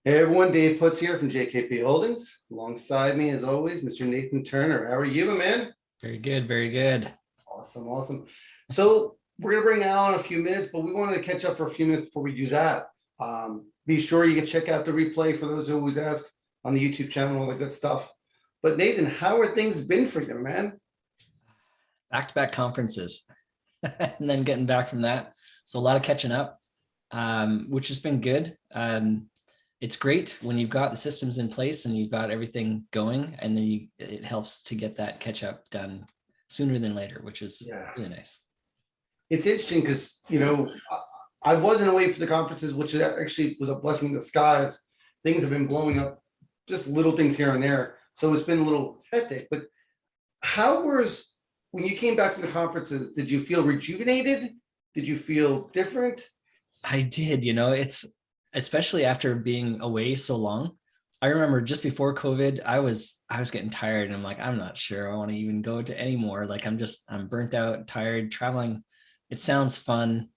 Hey everyone, Dave Putz here from JKP Holdings. Alongside me, as always, Mr. Nathan Turner. How are you, my man? Very good, very good. Awesome. So we're gonna bring Al in a few minutes, but we wanted to catch up for a few minutes before we do that. Be sure you can check out the replay for those who always ask on the YouTube channel, all the good stuff. But Nathan, how are things been for you, man? Back-to-back conferences and then getting back from that. So a lot of catching up, which has been good. It's great when you've got the systems in place and you've got everything going, and then it helps to get that catch up done sooner than later, which is really nice. It's interesting because, I wasn't away for the conferences, which actually was a blessing in disguise. Things have been blowing up, just little things here and there. So it's been a little hectic. But when you came back from the conferences, did you feel rejuvenated? Did you feel different? I did, it's especially after being away so long. I remember just before COVID, I was getting tired, and I'm like, I'm not sure I want to even go to anymore. Like I'm burnt out, tired. Traveling, it sounds fun.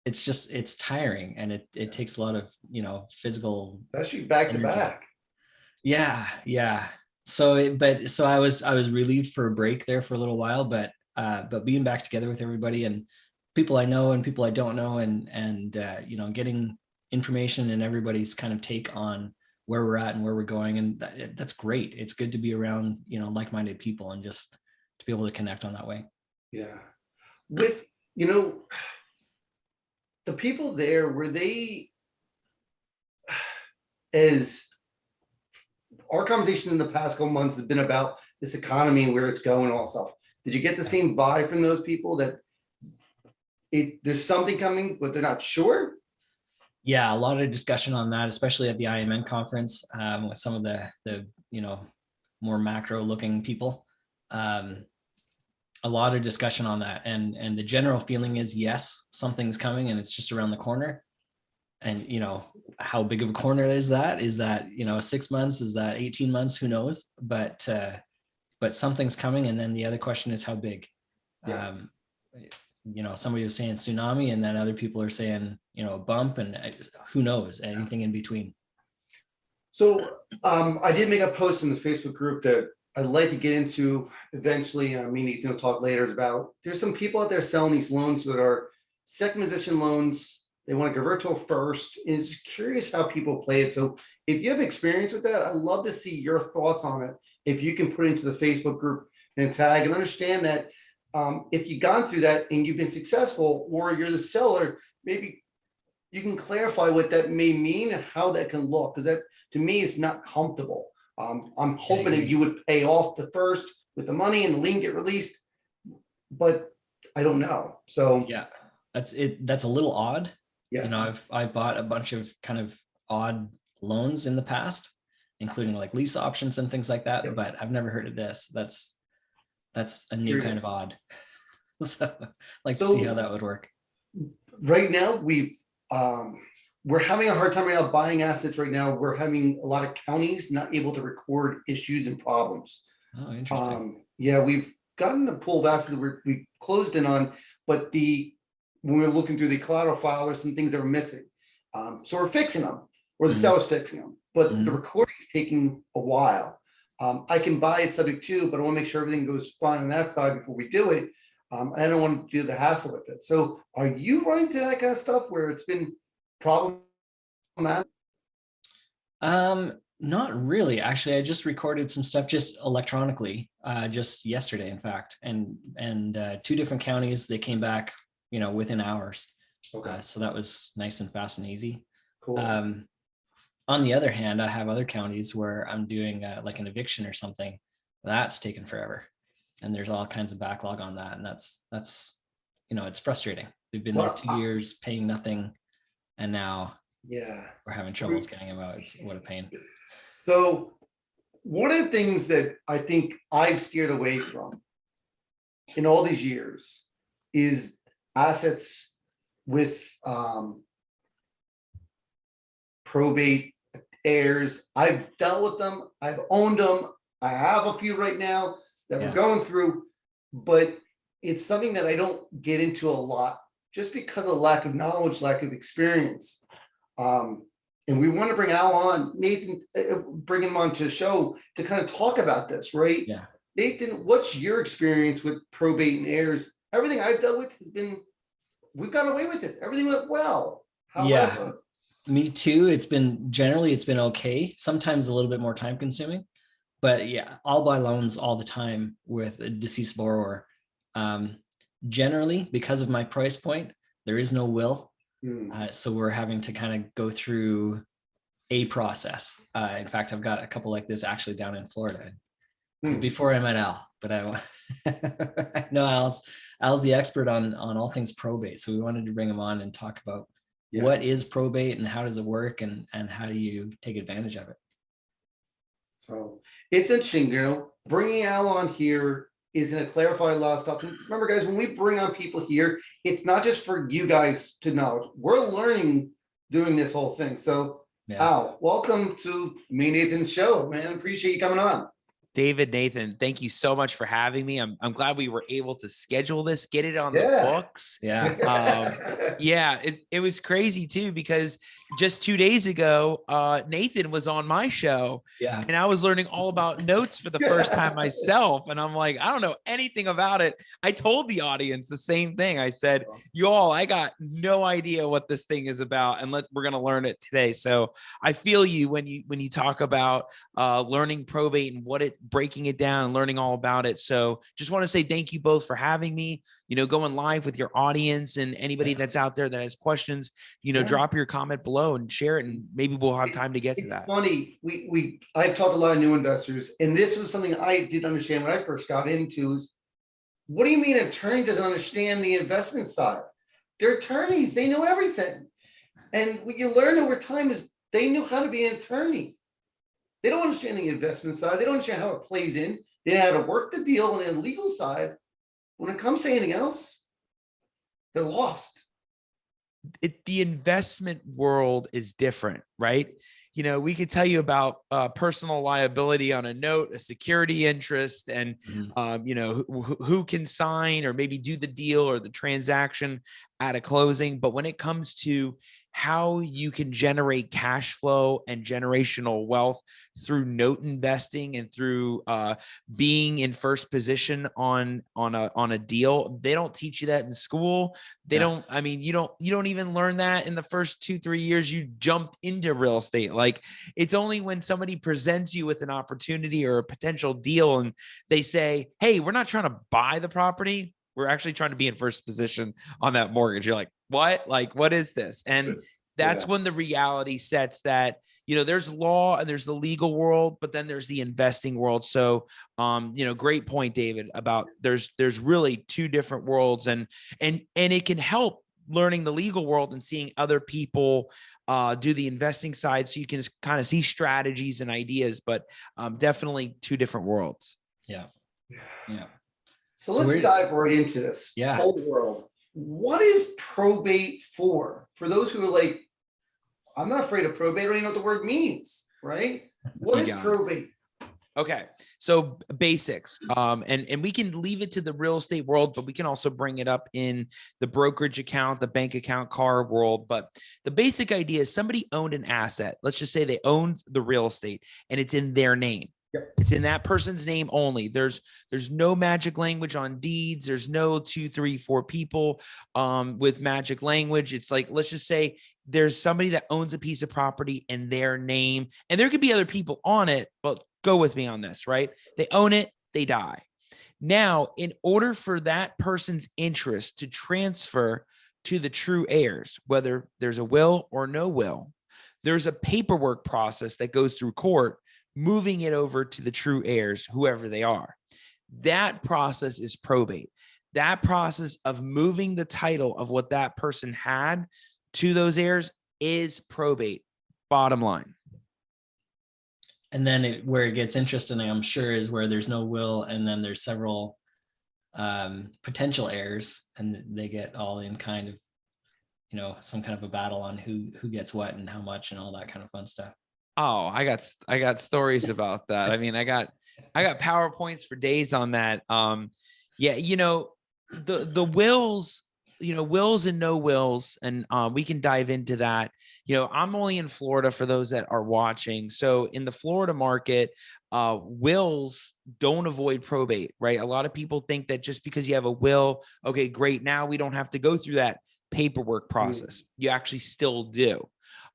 It's tiring, and it takes a lot of, physical, especially back to energy. back. Yeah. So I was relieved for a break there for a little while, but being back together with everybody and people I know and people I don't know, and getting information and everybody's kind of take on where we're at and where we're going, and that's great. It's good to be around like-minded people and just to be able to connect on that way. Yeah. With the people there, were they, as our conversation in the past couple months has been about this economy and where it's going, all stuff. Did you get the same vibe from those people that there's something coming, but they're not sure? Yeah, a lot of discussion on that, especially at the IMN conference, with some of the more macro looking people. A lot of discussion on that, and the general feeling is yes, something's coming and it's just around the corner. And how big of a corner is that 6 months, is that 18 months, who knows, but something's coming. And then the other question is how big. Somebody was saying tsunami, and then other people are saying a bump, and who knows, anything in between. So I did make a post in the Facebook group that I'd like to get into eventually. Me and Ethan will talk later about, there's some people out there selling these loans that are second position loans. They want to convert to a first, and it's curious how people play it. So if you have experience with that, I'd love to see your thoughts on it. If you can put it into the Facebook group and tag, and understand that if you've gone through that and you've been successful, or you're the seller, maybe you can clarify what that may mean and how that can look, because that to me is not comfortable. I'm hoping that you would pay off the first with the money and the lien get released, but I don't know. So yeah, that's it. That's a little odd. Yeah. I bought a bunch of kind of odd loans in the past, including like lease options and things like that. Yep. But I've never heard of this. That's a new kind of odd. So to see how that would work. Right now, we're having a hard time right now buying assets. Right now, we're having a lot of counties not able to record issues and problems. Oh, interesting. Yeah, we've gotten a pool of assets that we closed in on, but when we're looking through the collateral file, there's some things that are missing. So we're fixing them, or the seller's fixing them, but the recording is taking a while. I can buy it subject to, but I want to make sure everything goes fine on that side before we do it. I don't want to do the hassle with it. So are you running to that kind of stuff where it's been problematic? Not really. Actually, I just recorded some stuff just electronically, just yesterday, in fact, and 2 different counties, they came back within hours. Okay. So that was nice and fast and easy. Cool. On the other hand, I have other counties where I'm doing like an eviction or something. That's taken forever, and there's all kinds of backlog on that, and that's it's frustrating. They've been there 2 years paying nothing, and now we're having troubles getting them out. What a pain. So one of the things that I think I've steered away from in all these years is assets with probate heirs. I've dealt with them. I've owned them. I have a few right now that we're going through, but it's something that I don't get into a lot just because of lack of knowledge, lack of experience. And we want to bring Al on, Nathan, bring him on to the show to kind of talk about this, right? Yeah. Nathan, what's your experience with probate and heirs? Everything I've dealt with has been, we've got away with it. Everything went well. However, me too. It's been okay. Sometimes a little bit more time consuming, but yeah, I'll buy loans all the time with a deceased borrower. Generally, because of my price point, there is no will. So we're having to kind of go through a process. In fact, I've got a couple like this actually down in Florida. Before I met Al, but I know Al's the expert on all things probate. So we wanted to bring him on and talk about what is probate and how does it work and how do you take advantage of it. So it's interesting, bringing Al on here is going to clarify a lot of stuff. Remember, guys, when we bring on people here, it's not just for you guys to know. We're learning doing this whole thing. So Al, welcome to me, Nathan's show, man. Appreciate you coming on. David, Nathan, thank you so much for having me. I'm glad we were able to schedule this, get it on the books. It was crazy too, because just 2 days ago, Nathan was on my show and I was learning all about notes for the first time myself. And I'm like, I don't know anything about it. I told the audience the same thing. I said, y'all, I got no idea what this thing is about. And we're going to learn it today. So I feel you when you talk about learning probate and breaking it down and learning all about it. So just want to say thank you both for having me, going live with your audience, and anybody that's out there that has questions, drop your comment below and share it, and maybe we'll have time to get to that. It's funny. I've talked to a lot of new investors, and this was something I didn't understand when I first got into is, what do you mean an attorney doesn't understand the investment side? They're attorneys. They know everything. And what you learn over time is they knew how to be an attorney. They don't understand the investment side. They don't understand how it plays in. They know how to work the deal on the legal side. When it comes to anything else, they're lost. The investment world is different, right? We could tell you about personal liability on a note, a security interest, and who can sign or maybe do the deal or the transaction at a closing. But when it comes to how you can generate cash flow and generational wealth through note investing and through being in first position on a deal, they don't teach you that in school. They don't. I mean, you don't even learn that in the first 2-3 years you jumped into real estate. Like, it's only when somebody presents you with an opportunity or a potential deal and they say, "Hey, we're not trying to buy the property. We're actually trying to be in first position on that mortgage." You're like, what? Like, what is this? And that's when the reality sets that, there's law and there's the legal world, but then there's the investing world. So, great point, David, about there's really two different worlds, and it can help learning the legal world and seeing other people do the investing side. So you can kind of see strategies and ideas, but definitely two different worlds. Yeah. So let's dive right into this whole world. What is probate for? For those who are like, I'm not afraid of probate, I don't even know what the word means, right? What is probate? Okay, so basics, and we can leave it to the real estate world, but we can also bring it up in the brokerage account, the bank account, car world. But the basic idea is somebody owned an asset. Let's just say they owned the real estate and it's in their name. It's in that person's name only. There's no magic language on deeds. There's no 2, 3, 4 people with magic language. It's like, let's just say there's somebody that owns a piece of property in their name, and there could be other people on it, but go with me on this, right? They own it, they die. Now, in order for that person's interest to transfer to the true heirs, whether there's a will or no will, there's a paperwork process that goes through court, moving it over to the true heirs, whoever they are. That process is probate. That process of moving the title of what that person had to those heirs is probate, bottom line. And then where it gets interesting, I'm sure, is where there's no will, and then there's several potential heirs, and they get all in kind of, some kind of a battle on who gets what and how much and all that kind of fun stuff. Oh, I got stories about that. I mean, I got PowerPoints for days on that. The wills wills and no wills, and we can dive into that. I'm only in Florida for those that are watching. So in the Florida market, wills don't avoid probate, right? A lot of people think that just because you have a will, okay, great, now we don't have to go through that paperwork process. You actually still do.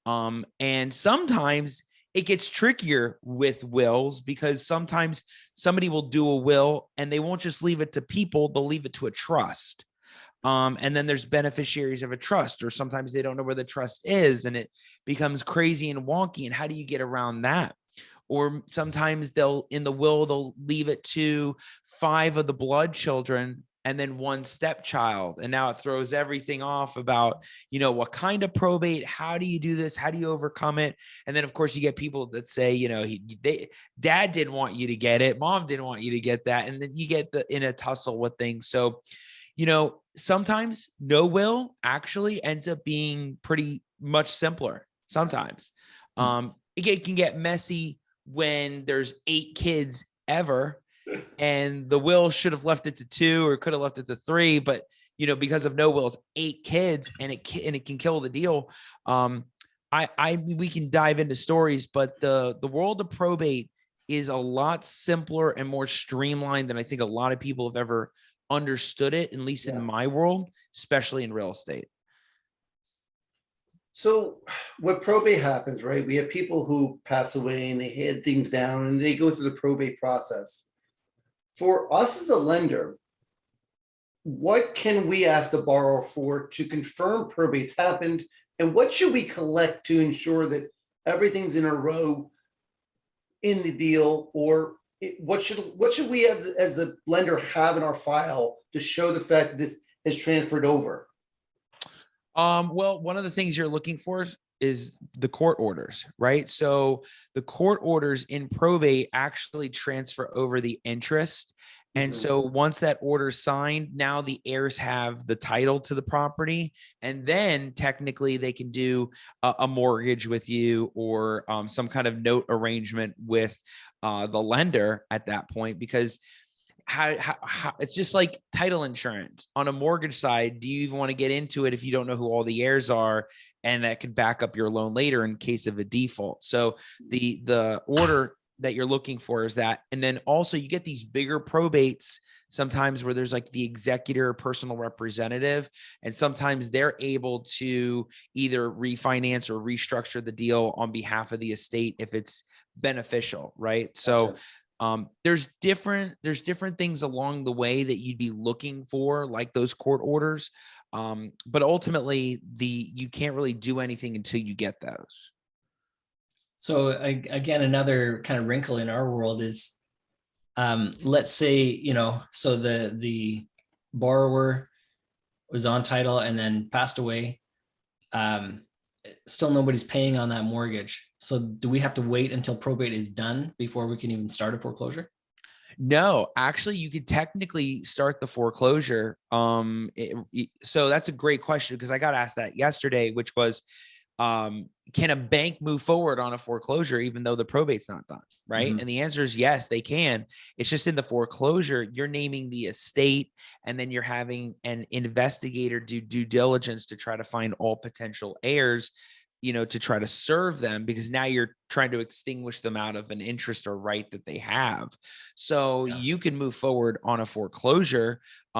And sometimes it gets trickier with wills, because sometimes somebody will do a will and they won't just leave it to people, they'll leave it to a trust. And then there's beneficiaries of a trust, or sometimes they don't know where the trust is and it becomes crazy and wonky. And how do you get around that? Or sometimes in the will, they'll leave it to 5 of the blood children and then 1 stepchild. And now it throws everything off about, what kind of probate, how do you do this? How do you overcome it? And then of course you get people that say, dad didn't want you to get it. Mom didn't want you to get that. And then you get in a tussle with things. So, sometimes no will actually ends up being pretty much simpler. Sometimes it can get messy when there's 8 kids ever, and the will should have left it to 2 or could have left it to 3, but because of no wills, 8 kids, and it can kill the deal. We can dive into stories, but the world of probate is a lot simpler and more streamlined than I think a lot of people have ever understood it, at least in my world, especially in real estate. So when probate happens, right, we have people who pass away and they hand things down and they go through the probate process. For us as a lender, what can we ask the borrower for to confirm probate's happened? And what should we collect to ensure that everything's in a row in the deal? Or what should we have as the lender have in our file to show the fact that this is transferred over? Well, one of the things you're looking for is the court orders, right? So the court orders in probate actually transfer over the interest. And so once that order is signed, now the heirs have the title to the property, and then technically they can do a mortgage with you, or some kind of note arrangement with the lender at that point, because how it's just like title insurance on a mortgage side. Do you even want to get into it if you don't know who all the heirs are, and that could back up your loan later in case of a default? So the order that you're looking for is that. And then also you get these bigger probates sometimes where there's like the executor or personal representative, and sometimes they're able to either refinance or restructure the deal on behalf of the estate if it's beneficial, right? So there's different things along the way that you'd be looking for, like those court orders. But ultimately you can't really do anything until you get those. So again, another kind of wrinkle in our world is, let's say, so the borrower was on title and then passed away. Still nobody's paying on that mortgage. So do we have to wait until probate is done before we can even start a foreclosure? No, actually, you could technically start the foreclosure. So that's a great question, because I got asked that yesterday, which was, can a bank move forward on a foreclosure even though the probate's not done, right? And the answer is yes, they can. It's just in the foreclosure, you're naming the estate, and then you're having an investigator do due diligence to try to find all potential heirs, to try to serve them, because now you're trying to extinguish them out of an interest or right that they have. So you can move forward on a foreclosure.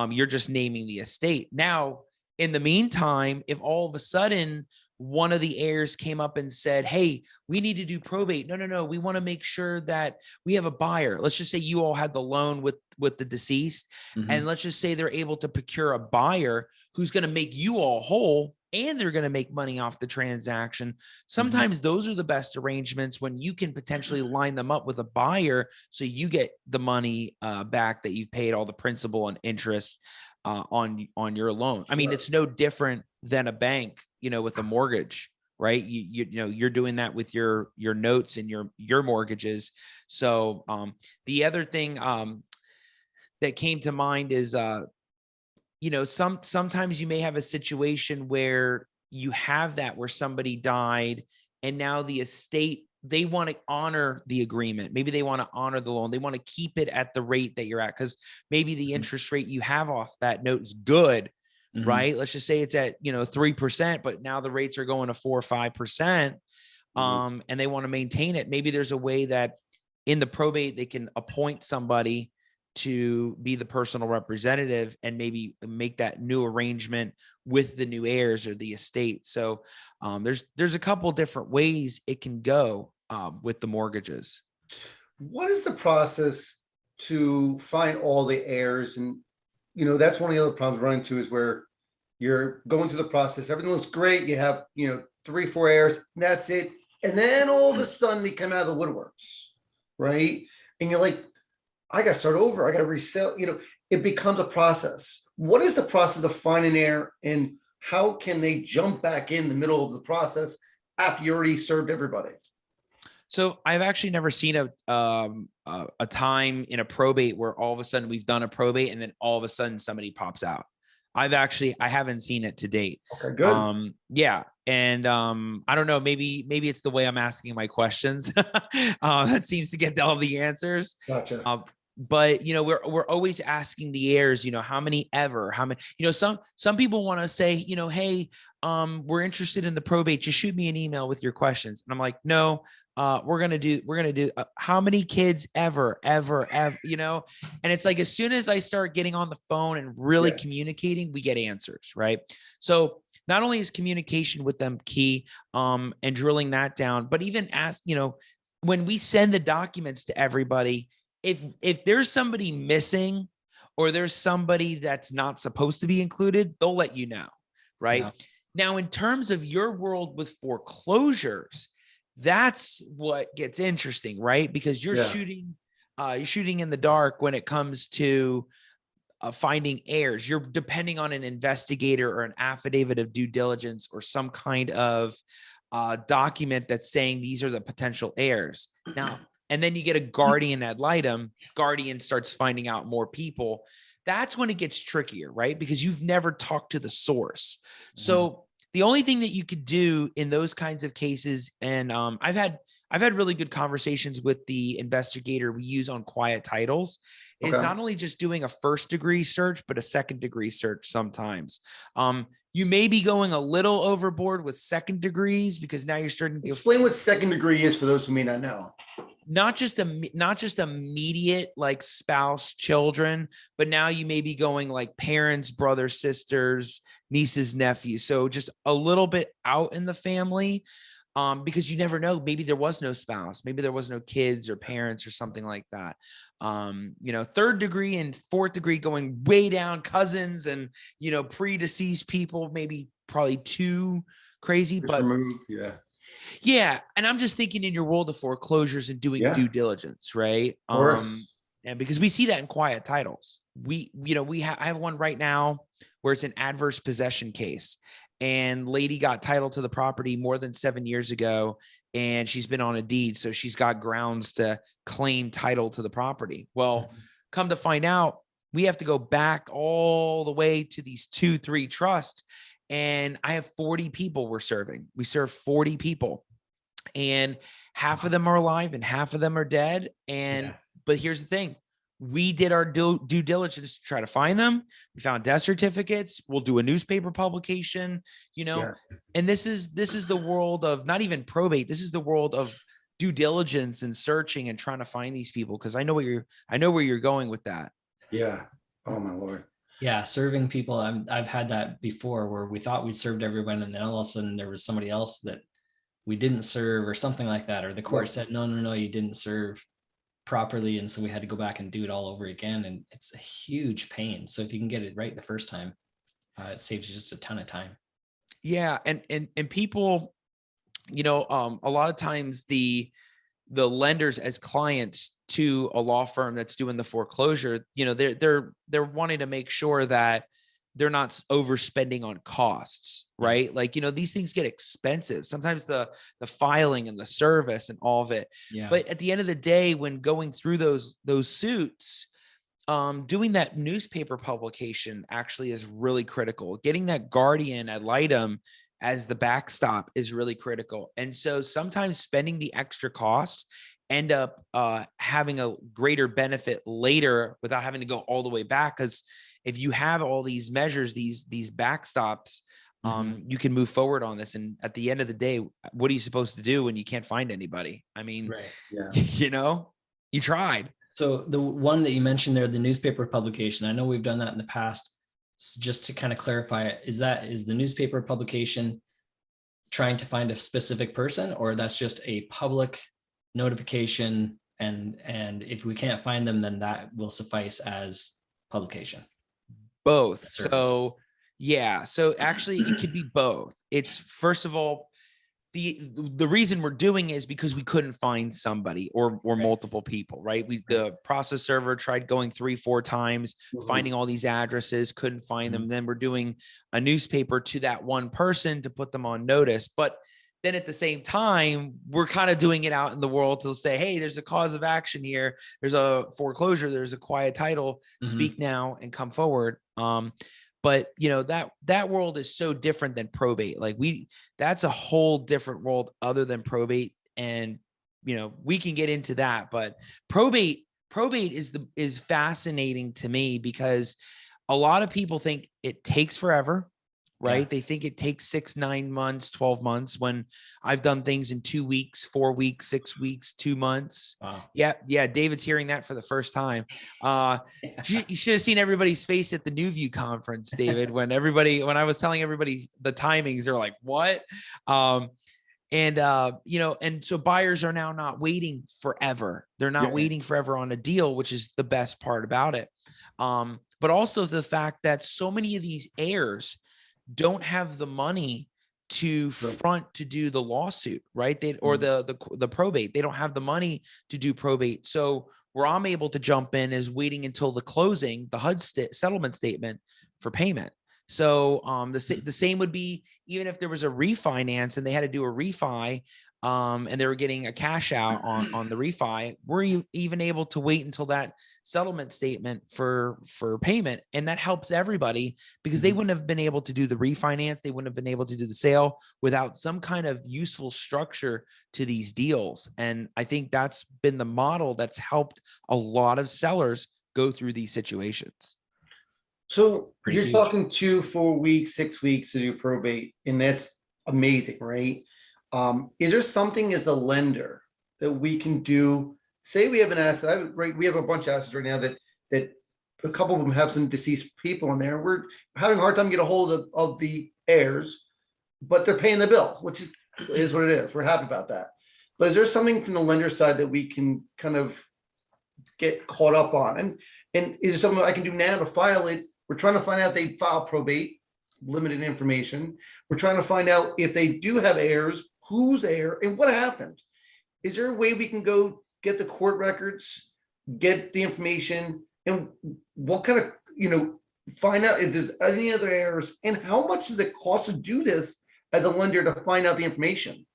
You're just naming the estate. Now, in the meantime, if all of a sudden one of the heirs came up and said, hey, we need to do probate. No. We want to make sure that we have a buyer. Let's just say you all had the loan with the deceased. And let's just say they're able to procure a buyer who's going to make you all whole, and they're going to make money off the transaction. Sometimes those are the best arrangements, when you can potentially line them up with a buyer, so you get the money back that you've paid, all the principal and interest on your loan. I mean, it's no different than a bank, with a mortgage, right? You're doing that with your notes and your mortgages. So the other thing that came to mind is, sometimes you may have a situation where you have that, where somebody died and now the estate, they want to honor the agreement. Maybe they want to honor the loan. They want to keep it at the rate that you're at, because maybe the interest rate you have off that note is good, Mhm. right? Let's just say it's at, 3%, but now the rates are going to 4 or 5%. And they want to maintain it. Maybe there's a way that in the probate, they can appoint somebody to be the personal representative and maybe make that new arrangement with the new heirs or the estate. So there's a couple different ways it can go with the mortgages. What is the process to find all the heirs? And, that's one of the other problems running into is where you're going through the process. Everything looks great. You have, 3, 4 heirs, and that's it. And then all of a sudden they come out of the woodworks, right? And you're like, I got to start over. I got to resell. It becomes a process. What is the process of finding an heir, and how can they jump back in the middle of the process after you already served everybody? So I've actually never seen a time in a probate where all of a sudden we've done a probate and then all of a sudden somebody pops out. I haven't seen it to date. Okay, good. Yeah. And I don't know, maybe it's the way I'm asking my questions. That seems to get all the answers. Gotcha. But we're always asking the heirs, how many, some people want to say, hey, we're interested in the probate, just shoot me an email with your questions. And I'm like, no, we're gonna do how many kids ever, and it's like, as soon as I start getting on the phone and really communicating, we get answers, right? So not only is communication with them key, and drilling that down, but even ask, when we send the documents to everybody, if there's somebody missing or there's somebody that's not supposed to be included, they'll let you know, right? Yeah. Now, in terms of your world with foreclosures, that's what gets interesting, right? Because you're shooting in the dark when it comes to finding heirs. You're depending on an investigator or an affidavit of due diligence or some kind of document that's saying these are the potential heirs. Now, and then you get a guardian ad litem, guardian starts finding out more people. That's when it gets trickier, right? Because you've never talked to the source. So the only thing that you could do in those kinds of cases, and I've had really good conversations with the investigator we use on quiet titles, is not only just doing a first degree search, but a second degree search sometimes. You may be going a little overboard with second degrees because now you're starting to explain what second degree is for those who may not know. Not just immediate like spouse, children, but now you may be going like parents, brothers, sisters, nieces, nephews. So just a little bit out in the family, because you never know. Maybe there was no spouse, maybe there was no kids or parents or something like that. Third degree and fourth degree going way down, cousins and pre-deceased people, maybe probably too crazy, but removed, yeah. And I'm just thinking in your world of foreclosures and doing due diligence, right? And because we see that in quiet titles, I have one right now where it's an adverse possession case, and lady got title to the property more than 7 years ago, and she's been on a deed. So she's got grounds to claim title to the property. Well, come to find out, we have to go back all the way to these 2-3 trusts. And I have 40 people we're serving. We serve 40 people, and half of them are alive and half of them are dead. But here's the thing. We did our due diligence to try to find them. We found death certificates. We'll do a newspaper publication, and this is the world of not even probate. This is the world of due diligence and searching and trying to find these people. Cause I know where you're going with that. Yeah. Oh my Lord. Yeah, serving people. I've had that before where we thought we'd served everyone, and then all of a sudden there was somebody else that we didn't serve or something like that, or the court said, no, you didn't serve properly, and so we had to go back and do it all over again, and it's a huge pain. So if you can get it right the first time, it saves you just a ton of time. Yeah, and people, a lot of times the lenders as clients to a law firm that's doing the foreclosure, they're wanting to make sure that they're not overspending on costs, right? Like, these things get expensive. Sometimes the filing and the service and all of it. Yeah. But at the end of the day, when going through those suits, doing that newspaper publication actually is really critical. Getting that guardian ad litem as the backstop is really critical. And so sometimes spending the extra costs end up having a greater benefit later without having to go all the way back. Because if you have all these measures, these backstops, you can move forward on this. And at the end of the day, what are you supposed to do when you can't find anybody? I mean, Right. Yeah. you know, you tried. So the one that you mentioned there, the newspaper publication, I know we've done that in the past. Just to kind of clarify it, is the newspaper publication trying to find a specific person, or that's just a public notification, and if we can't find them, then that will suffice as publication? Both. Service. So yeah, so actually it could be both. It's, first of all, the reason we're doing it is because we couldn't find somebody or multiple people, right? The process server tried going 3-4 times, finding all these addresses, couldn't find them. Then we're doing a newspaper to that one person to put them on notice. But then at the same time, we're kind of doing it out in the world to say, hey, there's a cause of action here. There's a foreclosure. There's a quiet title. Speak now and come forward. But you know, that world is so different than probate. Like that's a whole different world other than probate. And, you know, we can get into that, but probate is fascinating to me because a lot of people think it takes forever, right? Yeah. They think it takes 6, 9 months, 12 months, when I've done things in 2 weeks, 4 weeks, 6 weeks, 2 months. Wow. Yeah. David's hearing that for the first time. You should have seen everybody's face at the New View conference, David, when I was telling everybody the timings, they're like, what? You know, and so buyers are now not waiting forever. They're not waiting forever on a deal, which is the best part about it. But also the fact that so many of these heirs don't have the money to front to do the lawsuit, right? Or the probate. They don't have the money to do probate. So where I'm able to jump in is waiting until the closing, the HUD settlement statement for payment. So the same would be even if there was a refinance and they had to do a refi, and they were getting a cash out on the refi, we're even able to wait until that settlement statement for payment. And that helps everybody because they wouldn't have been able to do the refinance. They wouldn't have been able to do the sale without some kind of useful structure to these deals. And I think that's been the model that's helped a lot of sellers go through these situations. So Pretty you're huge. talking 2, 4 weeks, 6 weeks to do probate, and that's amazing, right? Is there something as a lender that we can do? Say we have an asset, we have a bunch of assets right now that a couple of them have some deceased people in there. We're having a hard time getting a hold of the heirs, but they're paying the bill, which is what it is. We're happy about that. But is there something from the lender side that we can kind of get caught up on? And is there something I can do now to file it? We're trying to find out if they file probate, limited information. We're trying to find out if they do have heirs, who's heir, and what happened. Is there a way we can go get the court records, get the information, and what kind of, find out if there's any other heirs, and how much does it cost to do this as a lender to find out the information?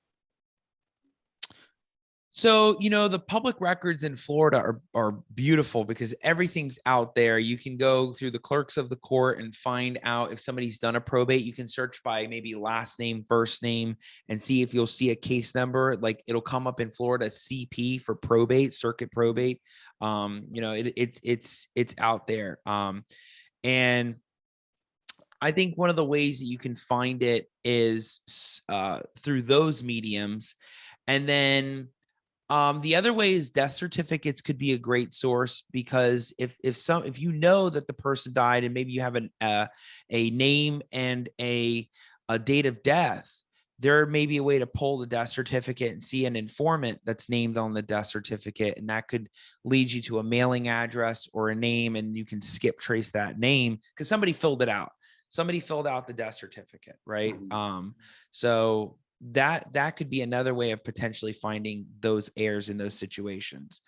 So, the public records in Florida are beautiful because everything's out there. You can go through the clerks of the court and find out if somebody's done a probate. You can search by maybe last name, first name, and see if you'll see a case number. Like it'll come up in Florida, CP for probate, circuit probate. It's out there. And I think one of the ways that you can find it is through those mediums. And then the other way is death certificates could be a great source, because if you know that the person died and maybe you have a name and a date of death, there may be a way to pull the death certificate and see an informant that's named on the death certificate, and that could lead you to a mailing address or a name, and you can skip trace that name because somebody filled it out. Somebody filled out the death certificate, right? So that could be another way of potentially finding those heirs in those situations.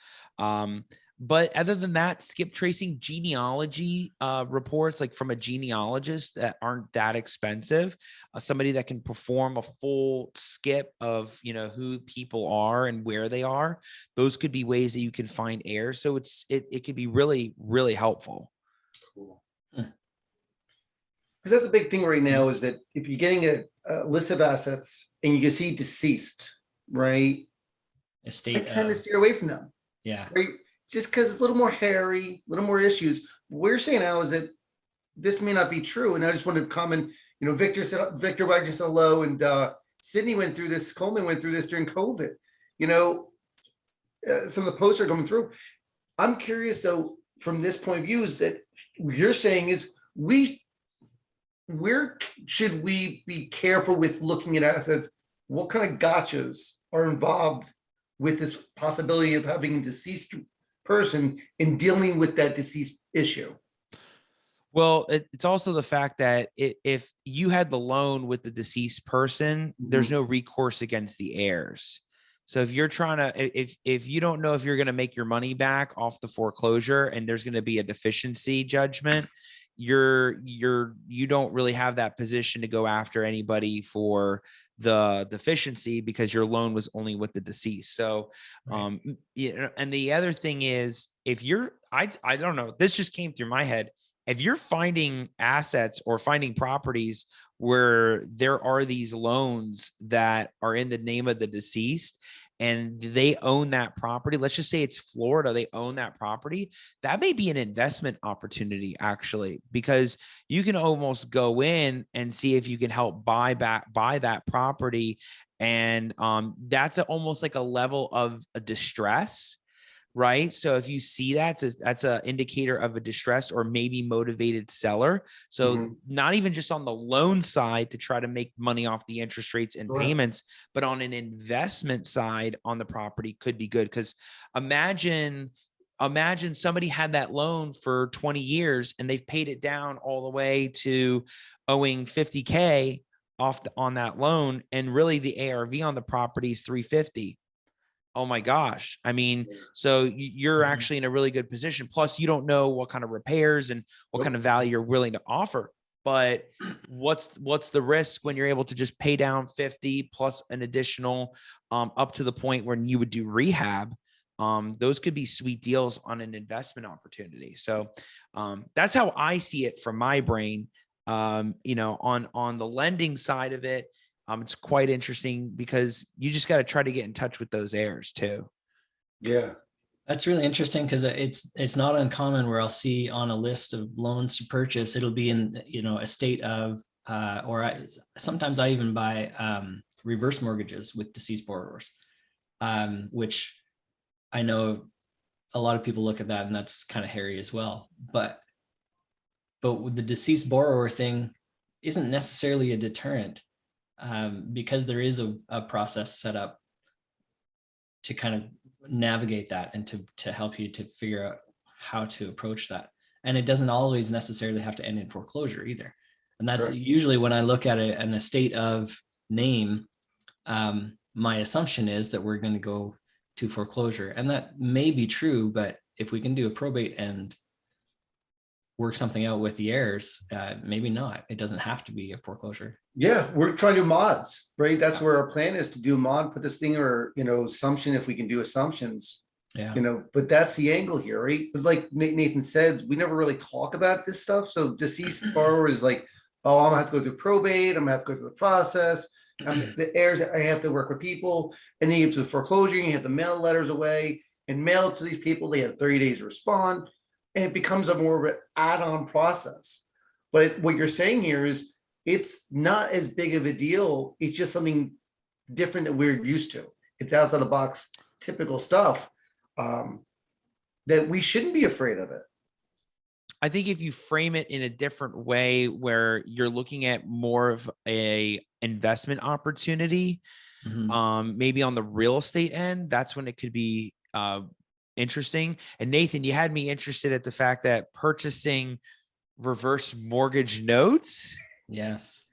But other than that, skip tracing genealogy reports, like from a genealogist, that aren't that expensive. Somebody that can perform a full skip of, who people are and where they are. Those could be ways that you can find heirs. So it could be really, really helpful. Cool. Because that's a big thing right now, is that if you're getting a list of assets and you can see deceased, right? I estate kind of, of steer away from them, yeah. right? Just because it's a little more hairy, a little more issues. What we're saying now is that this may not be true. And I just wanted to comment, Victor Wagner said hello, and Sydney went through this, Coleman went through this during COVID. Some of the posts are coming through. I'm curious though, from this point of view, is that you're saying is where should we be careful with looking at assets? What kind of gotchas are involved with this possibility of having a deceased person in dealing with that deceased issue? Well, it's also the fact that if you had the loan with the deceased person, there's no recourse against the heirs. So if you're trying to, if you don't know if you're going to make your money back off the foreclosure and there's going to be a deficiency judgment, you don't really have that position to go after anybody for the deficiency because your loan was only with the deceased. So, yeah, and the other thing is, if you're, I don't know, this just came through my head. If you're finding assets or finding properties where there are these loans that are in the name of the deceased and they own that property, let's just say it's Florida, they own that property, that may be an investment opportunity actually, because you can almost go in and see if you can help buy that property. And that's almost like a level of a distress. Right. So if you see that's an indicator of a distressed or maybe motivated seller. So not even just on the loan side to try to make money off the interest rates and payments, but on an investment side on the property could be good. Because imagine somebody had that loan for 20 years and they've paid it down all the way to owing 50K on that loan. And really the ARV on the property is 350. Oh my gosh. I mean, so you're actually in a really good position. Plus, you don't know what kind of repairs and what kind of value you're willing to offer. But what's the risk when you're able to just pay down 50 plus an additional up to the point where you would do rehab? Those could be sweet deals on an investment opportunity. So that's how I see it from my brain. On the lending side of it, it's quite interesting because you just got to try to get in touch with those heirs too. Yeah. That's really interesting because it's not uncommon where I'll see on a list of loans to purchase, it'll be in, a state of, sometimes I even buy reverse mortgages with deceased borrowers, which I know a lot of people look at that and that's kind of hairy as well. But with the deceased borrower thing isn't necessarily a deterrent. Because there is a process set up to kind of navigate that and to help you to figure out how to approach that. And it doesn't always necessarily have to end in foreclosure either. And that's usually when I look at an estate of name, my assumption is that we're going to go to foreclosure. And that may be true, but if we can do a probate and work something out with the heirs, maybe not. It doesn't have to be a foreclosure. Yeah, we're trying to do mods, right? That's where our plan is, to do a mod, put this thing, or assumption, if we can do assumptions. Yeah. But that's the angle here, right? But like Nathan said, we never really talk about this stuff. So deceased borrower is like, oh, I'm gonna have to go through probate, I'm gonna have to go through the process. The heirs, I have to work with people, and then you get to foreclosure, you have to mail letters away and mail it to these people. They have 30 days to respond. And it becomes a more of an add-on process. But what you're saying here is it's not as big of a deal. It's just something different that we're used to. It's outside the box, typical stuff that we shouldn't be afraid of it. I think if you frame it in a different way where you're looking at more of a investment opportunity, maybe on the real estate end, that's when it could be interesting. And Nathan, you had me interested at the fact that purchasing reverse mortgage notes. Yes.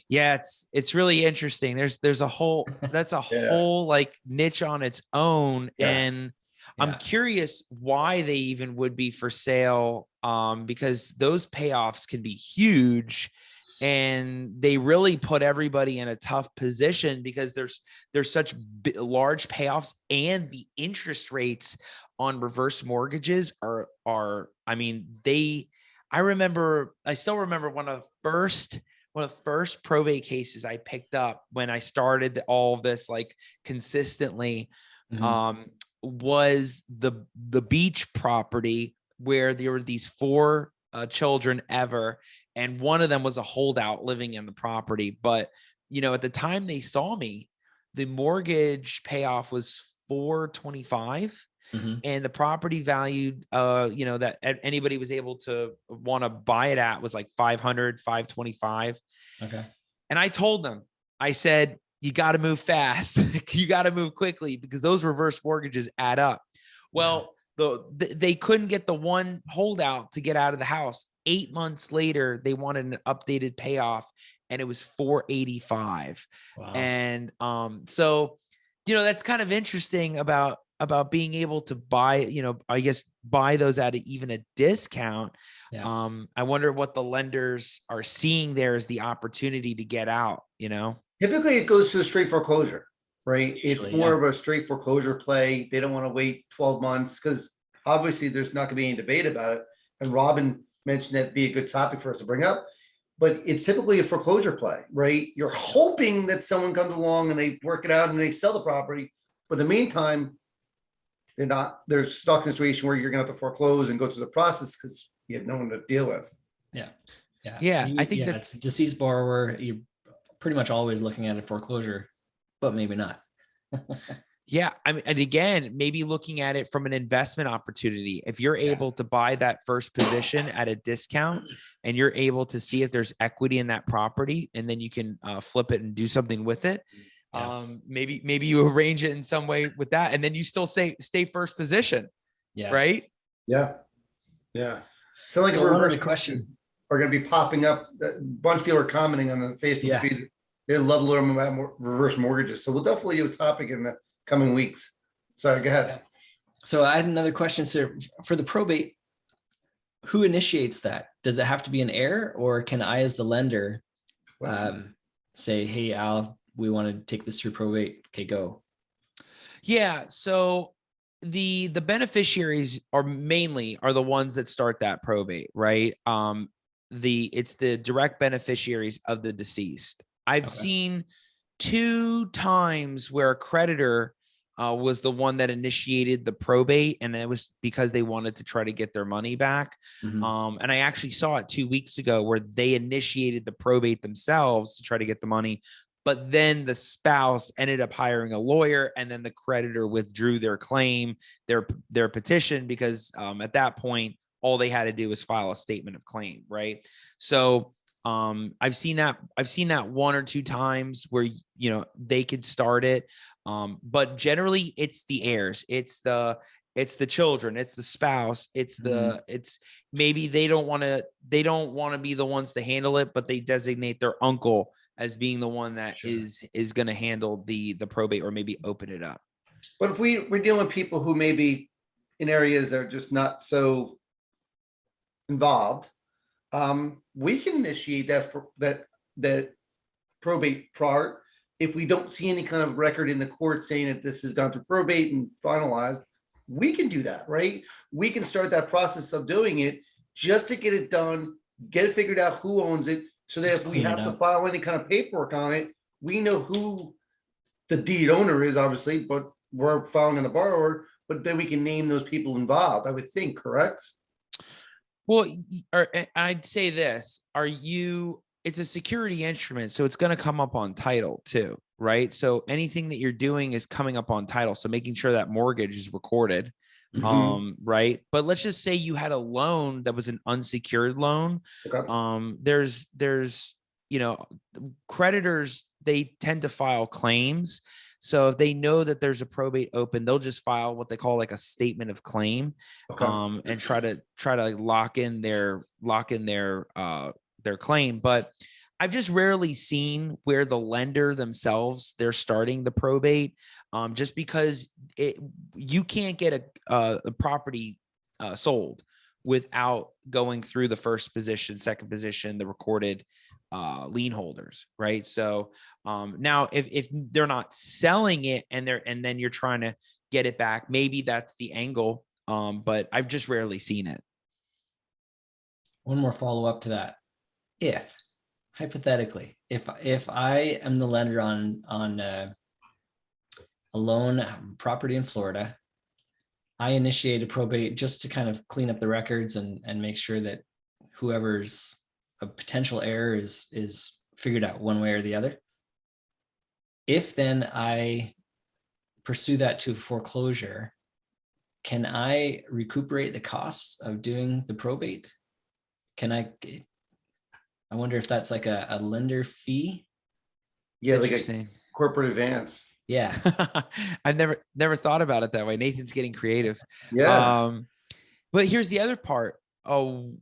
Yeah, it's really interesting. There's a whole whole like niche on its own. And I'm curious why they even would be for sale. Because those payoffs can be huge. And they really put everybody in a tough position because there's such large payoffs, and the interest rates on reverse mortgages are I mean, I still remember one of the first probate cases I picked up when I started all of this like consistently Mhm. Was the beach property where there were these four children ever, and one of them was a holdout living in the property. But at the time they saw me, the mortgage payoff was 425, Mhm. and the property valued that anybody was able to want to buy it at was like 500, 525. Okay. And I told them, I said, you got to move fast. You got to move quickly because those reverse mortgages add up. Well, they couldn't get the one holdout to get out of the house. 8 months later, they wanted an updated payoff, and it was 485. Wow. And so that's kind of interesting about being able to buy, I guess, buy those at even a discount. Yeah. I wonder what the lenders are seeing there as the opportunity to get out. Typically, it goes to the straight foreclosure, right? It's Usually, more yeah. of a straight foreclosure play. They don't want to wait 12 months because obviously there's not going to be any debate about it. And Robin mentioned that'd be a good topic for us to bring up. But it's typically a foreclosure play, right? You're hoping that someone comes along and they work it out and they sell the property. But in the meantime, they're stuck in a situation where you're going to have to foreclose and go through the process because you have no one to deal with. Yeah. Yeah. Yeah, I think that it's a deceased borrower. You're pretty much always looking at a foreclosure, but maybe not. Yeah. I mean, and again, maybe looking at it from an investment opportunity. If you're able to buy that first position at a discount and you're able to see if there's equity in that property, and then you can flip it and do something with it. Yeah. Maybe you arrange it in some way with that, and then you still stay first position. Yeah. Right. Yeah. Yeah. So like So one of the questions are going to be popping up. A bunch of people are commenting on the Facebook feed. They love to learn about reverse mortgages. So we'll definitely do a topic in the coming weeks. Sorry, go ahead. So I had another question. So for the probate, who initiates that? Does it have to be an heir, or can I, as the lender, say, hey, Al, we want to take this through probate. Okay, go. Yeah. So the beneficiaries are the ones that start that probate, right? It's the direct beneficiaries of the deceased. I've seen 2 times where a creditor was the one that initiated the probate, and it was because they wanted to try to get their money back. And I actually saw it 2 weeks ago where they initiated the probate themselves to try to get the money, but then the spouse ended up hiring a lawyer, and then the creditor withdrew their claim, their petition, because at that point, all they had to do was file a statement of claim, right? So I've seen that 1 or 2 times where they could start it, but generally it's the heirs, it's the children, it's the spouse, it's maybe they don't want to be the ones to handle it, but they designate their uncle as being the one that is going to handle the probate, or maybe open it up. But if we're dealing with people who may be in areas that are just not so involved, we can initiate that probate part. If we don't see any kind of record in the court saying that this has gone through probate and finalized, we can do that, right? We can start that process of doing it just to get it done, get it figured out who owns it, so that if we have to file any kind of paperwork on it, we know who the deed owner is, obviously, but we're filing on the borrower, but then we can name those people involved, I would think, correct? Well, I'd say this, it's a security instrument, so it's going to come up on title too, right? So anything that you're doing is coming up on title. So making sure that mortgage is recorded, right? But let's just say you had a loan that was an unsecured loan. There's creditors, they tend to file claims. So if they know that there's a probate open, they'll just file what they call like a statement of claim, and try to lock in their claim. But I've just rarely seen where the lender themselves, they're starting the probate, just because you can't get a property sold without going through the first position, second position, the recorded lien holders, right? So now if they're not selling it and then you're trying to get it back, maybe that's the angle, but I've just rarely seen it. One more follow-up to that. If hypothetically, if I am the lender on a loan property in Florida. I initiated probate just to kind of clean up the records and make sure that whoever's a potential heir is figured out one way or the other. If then I pursue that to foreclosure, can I recuperate the costs of doing the probate? Can I wonder if that's like a lender fee. Yeah, like a Interesting. corporate advance. Yeah. I've never thought about it that way. Nathan's getting creative. Yeah. But here's the other part. Oh,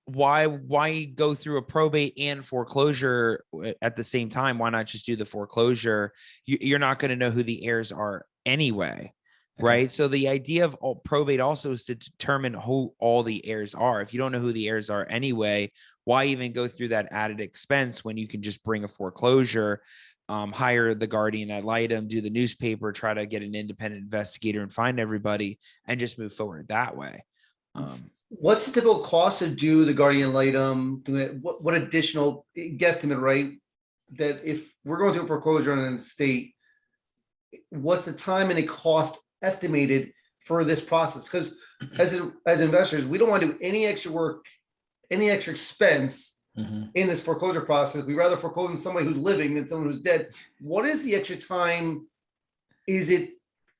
why go through a probate and foreclosure at the same time? Why not just do the foreclosure? You're not going to know who the heirs are anyway. Okay. Right. So the idea of probate also is to determine who all the heirs are. If you don't know who the heirs are anyway, why even go through that added expense when you can just bring a foreclosure, hire the guardian ad litem, do the newspaper, try to get an independent investigator and find everybody and just move forward that way. What's the typical cost to do the guardian ad litem? What additional guesstimate, right? That if we're going through a foreclosure on an estate, what's the time and the cost estimated for this process? Because as investors, we don't want to do any extra work, any extra expense in this foreclosure process. We'd rather foreclose on somebody who's living than someone who's dead. What is the extra time? Is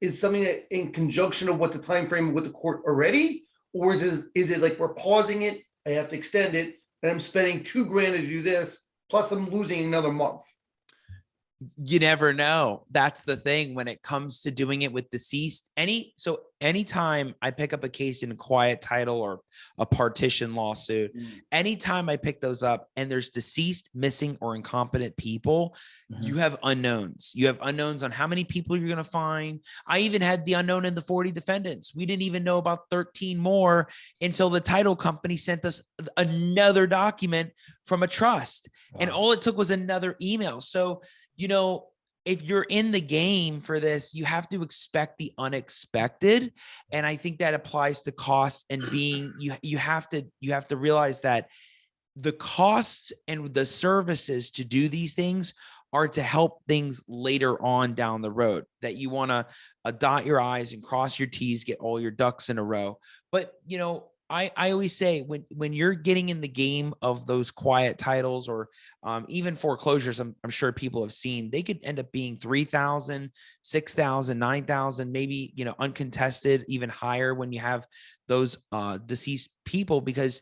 something that in conjunction of what the time frame with the court already, or is it like we're pausing it, I have to extend it, and I'm spending $2,000 to do this, plus I'm losing another month? You never know. That's the thing when it comes to doing it with deceased. Anytime I pick up a case in a quiet title or a partition lawsuit, anytime I pick those up and there's deceased, missing, or incompetent people, you have unknowns. You have unknowns on how many people you're going to find. I even had the unknown in the 40 defendants. We didn't even know about 13 more until the title company sent us another document from a trust. Wow. And all it took was another email. So, if you're in the game for this, you have to expect the unexpected. And I think that applies to costs and being, you have to realize that the costs and the services to do these things are to help things later on down the road, that you want to dot your I's and cross your T's, get all your ducks in a row. But, I always say when you're getting in the game of those quiet titles or even foreclosures, I'm sure people have seen, they could end up being 3,000, 6,000, 9,000, maybe, uncontested, even higher when you have those deceased people, because,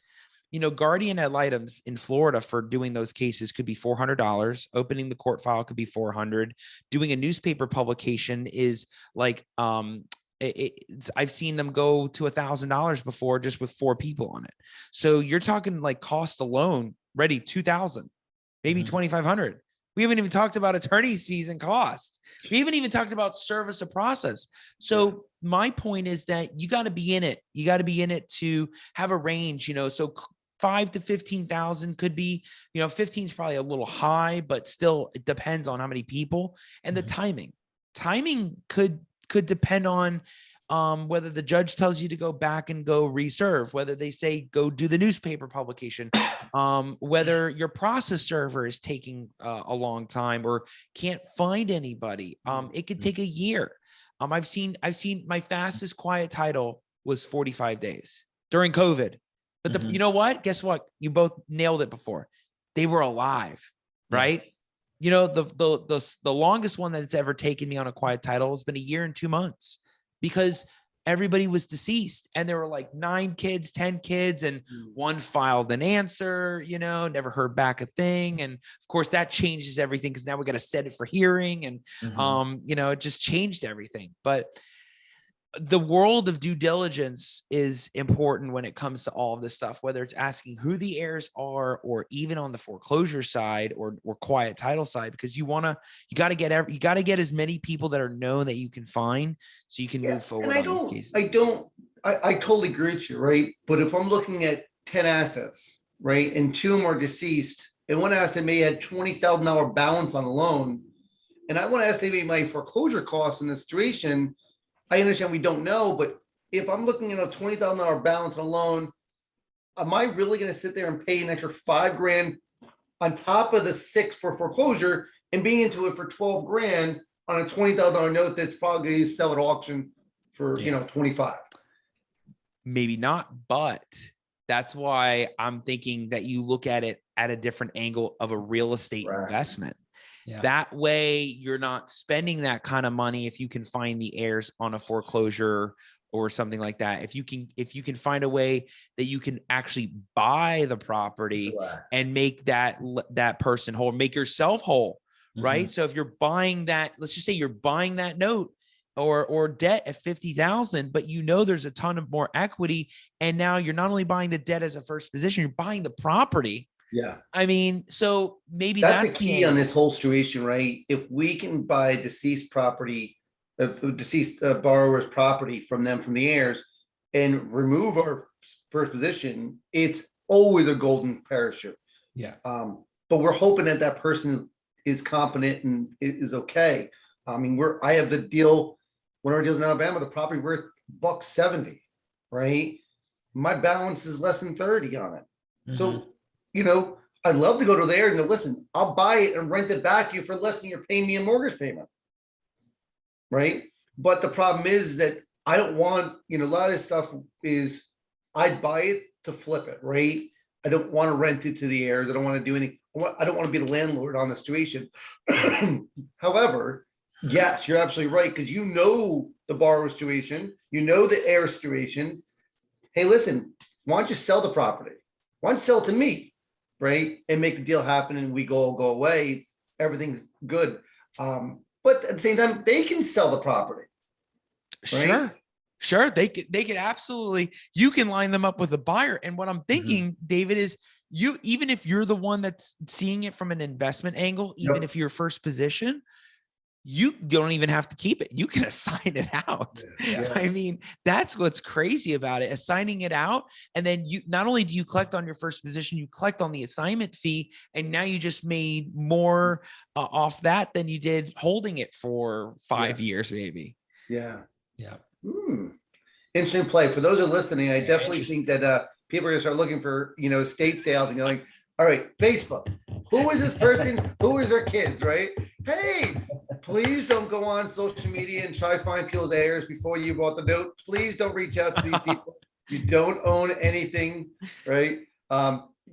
guardian ad litems in Florida for doing those cases could be $400. Opening the court file could be $400. Doing a newspaper publication is like, I've seen them go to $1,000 before just with 4 people on it. So you're talking like cost alone, ready 2,000, maybe 2,500. We haven't even talked about attorney's fees and costs. We haven't even talked about service of process. So my point is that you got to be in it. You got to be in it to have a range, so 5 to 15,000 could be, 15 is probably a little high, but still it depends on how many people and the timing. Timing could depend on whether the judge tells you to go back and go reserve, whether they say go do the newspaper publication, whether your process server is taking a long time or can't find anybody. It could take a year. I've seen my fastest quiet title was 45 days during COVID. But you know what? Guess what? You both nailed it before. They were alive, right? The longest one that's ever taken me on a quiet title has been 1 year and 2 months, because everybody was deceased and there were like 9 kids, 10 kids, and one filed an answer, never heard back a thing. And of course that changes everything, because now we got to set it for hearing, and it just changed everything. But the world of due diligence is important when it comes to all of this stuff, whether it's asking who the heirs are, or even on the foreclosure side or quiet title side, because you got to get as many people that are known that you can find, so you can move forward. And I totally agree with you, right? But if I'm looking at 10 assets, right, and 2 of them are deceased, and one asset may have $20,000 balance on a loan, and I want to estimate my foreclosure costs in this situation, I understand we don't know, but if I'm looking at a $20,000 balance on a loan, am I really going to sit there and pay an extra $5,000 on top of the 6 for foreclosure and being into it for $12,000 on a $20,000 note that's probably going to sell at auction for, you know, 25. Maybe not, but that's why I'm thinking that you look at it at a different angle of a real estate investment. Yeah. That way you're not spending that kind of money if you can find the heirs on a foreclosure or something like that. If you can find a way that you can actually buy the property and make that person whole, make yourself whole, right? So if you're buying that, let's just say you're buying that note or debt at 50,000, but you know there's a ton of more equity, and now you're not only buying the debt as a first position, you're buying the property. Yeah. I mean, so maybe that's a key on this whole situation, right? If we can buy deceased property, deceased borrower's property from the heirs, and remove our first position, it's always a golden parachute. Yeah. But we're hoping that that person is competent and is okay. I mean, I have the deal, one of our deals in Alabama, the property worth $170, right? My balance is less than 30 on it. So, you know, I'd love to go to there and go, listen, I'll buy it and rent it back to you for less than you're paying me a mortgage payment. Right. But the problem is that I don't want, you know, a lot of this stuff is I'd buy it to flip it. Right. I don't want to rent it to the heirs. I don't want to do anything. I don't want to be the landlord on the situation. However, yes, you're absolutely right. Because you know the borrower situation, you know the heir situation. Hey, listen, why don't you sell the property? Why don't you sell it to me? Right. And make the deal happen and we go away. Everything's good. But at the same time, they can sell the property. Right? Sure. They could absolutely, you can line them up with a buyer. And what I'm thinking, David, is even if you're the one that's seeing it from an investment angle, even if you're first position, you don't even have to keep it. You can assign it out. Yeah. I mean, that's what's crazy about it, assigning it out. And then you, not only do you collect on your first position, you collect on the assignment fee. And now you just made more off that than you did holding it for 5 years, maybe. Yeah. Yeah. Interesting play. For those who are listening, I definitely think that people are going to start looking for, you know, estate sales and going, all right, Facebook, who is this person? Who is their kids, right? Hey, please don't go on social media and try to find people's heirs before you bought the note. Please don't reach out to these people. You don't own anything, right?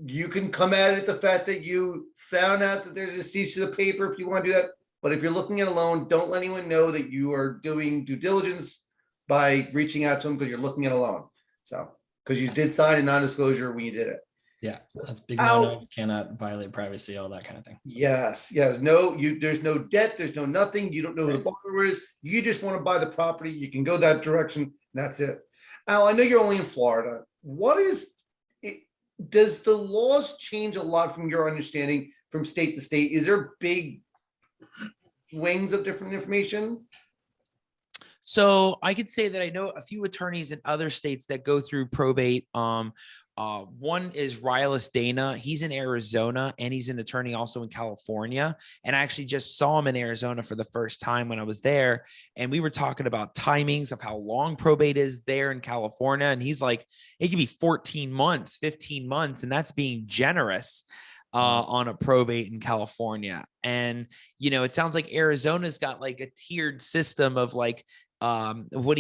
You can come at it the fact that you found out that there's a cease of the paper if you want to do that. But if you're looking at a loan, don't let anyone know that you are doing due diligence by reaching out to them because you're looking at a loan. So, because you did sign a non-disclosure when you did it. Yeah, that's big. No, you cannot violate privacy, all that kind of thing. Yes. No, there's no debt. There's no nothing. You don't know who the borrower is. You just want to buy the property. You can go that direction. And that's it. Al, I know you're only in Florida. Does the laws change a lot from your understanding from state to state? Is there big swings of different information? So I could say that I know a few attorneys in other states that go through probate. One is Rylas Dana. He's in Arizona and he's an attorney also in California. And I actually just saw him in Arizona for the first time when I was there. And we were talking about timings of how long probate is there in California. And he's like, it could be 14 months, 15 months. And that's being generous on a probate in California. And, you know, it sounds like Arizona's got like a tiered system of like, what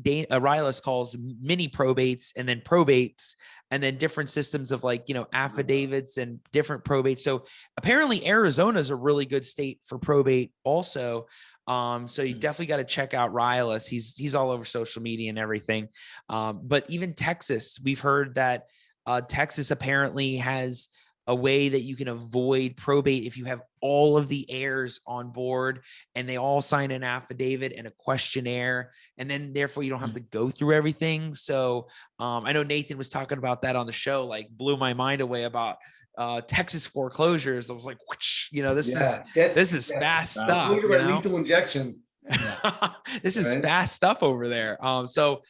Rylas calls mini probates and then probates, and then different systems of like, you know, affidavits and different probates. So apparently Arizona is a really good state for probate also. So you definitely got to check out Rylas. He's all over social media and everything. But even Texas, we've heard that Texas apparently has a way that you can avoid probate if you have all of the heirs on board and they all sign an affidavit and a questionnaire, and then therefore you don't have to go through everything. So I know Nathan was talking about that on the show, like blew my mind away about Texas foreclosures. I was like, you know, this is fast stuff. You know? Lethal injection. This is fast stuff over there. So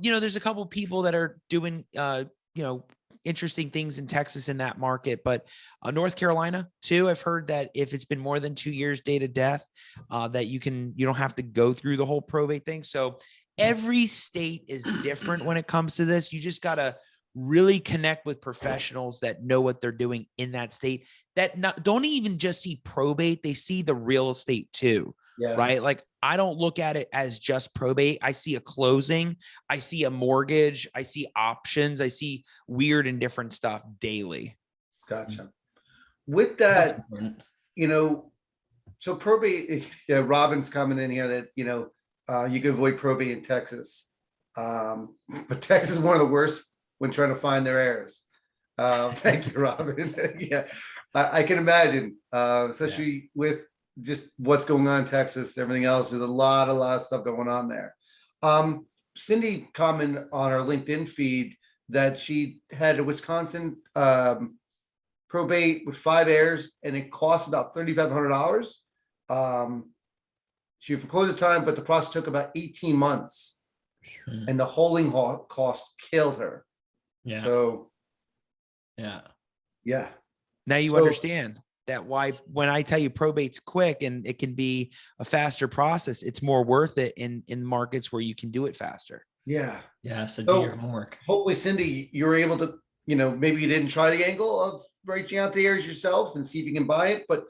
you know, there's a couple people that are doing you know, interesting things in Texas in that market, but North Carolina too. I've heard that if it's been more than 2 years date of death, that you don't have to go through the whole probate thing. So every state is different when it comes to this. You just got to really connect with professionals that know what they're doing in that state, that don't even just see probate, they see the real estate too. Yeah. right? Like I don't look at it as just probate. I see a closing, I see a mortgage, I see options, I see weird and different stuff daily. Gotcha. With That's that, important. you know, so probate, yeah, Robin's coming in here that, you can avoid probate in Texas. But Texas is one of the worst when trying to find their heirs. Thank you, Robin. Yeah, I can imagine, especially with just what's going on in Texas, everything else. There's a lot of stuff going on there. Cindy commented on our LinkedIn feed that she had a Wisconsin probate with 5 heirs, and it costs about $3,500. She foreclosed the time, but the process took about 18 months, and the holding cost killed her. Yeah. So, Yeah. yeah. Now you So- understand that why when I tell you probate's quick and it can be a faster process, it's more worth it in markets where you can do it faster. Yeah. Yeah. So So- do your homework. Hopefully, Cindy, you're able to, maybe you didn't try the angle of reaching out to heirs yourself and see if you can buy it. But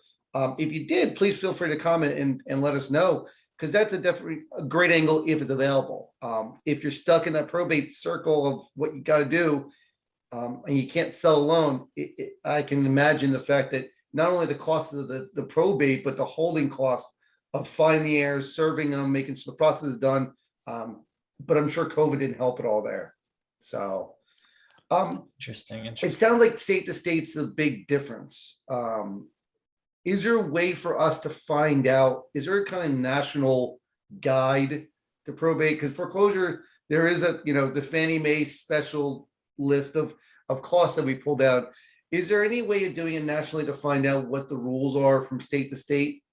if you did, please feel free to comment and let us know, because that's definitely a great angle if it's available. If you're stuck in that probate circle of what you got to do, and you can't sell a loan, I can imagine the fact that not only the cost of the probate, but the holding cost of finding the heirs, serving them, making sure the process is done. But I'm sure COVID didn't help at all there. So, Interesting. it sounds like state to state's a big difference. Is there a way for us to find out? Is there a kind of national guide to probate? Because foreclosure, there is the Fannie Mae special list of costs that we pulled out. Is there any way of doing it nationally to find out what the rules are from state to state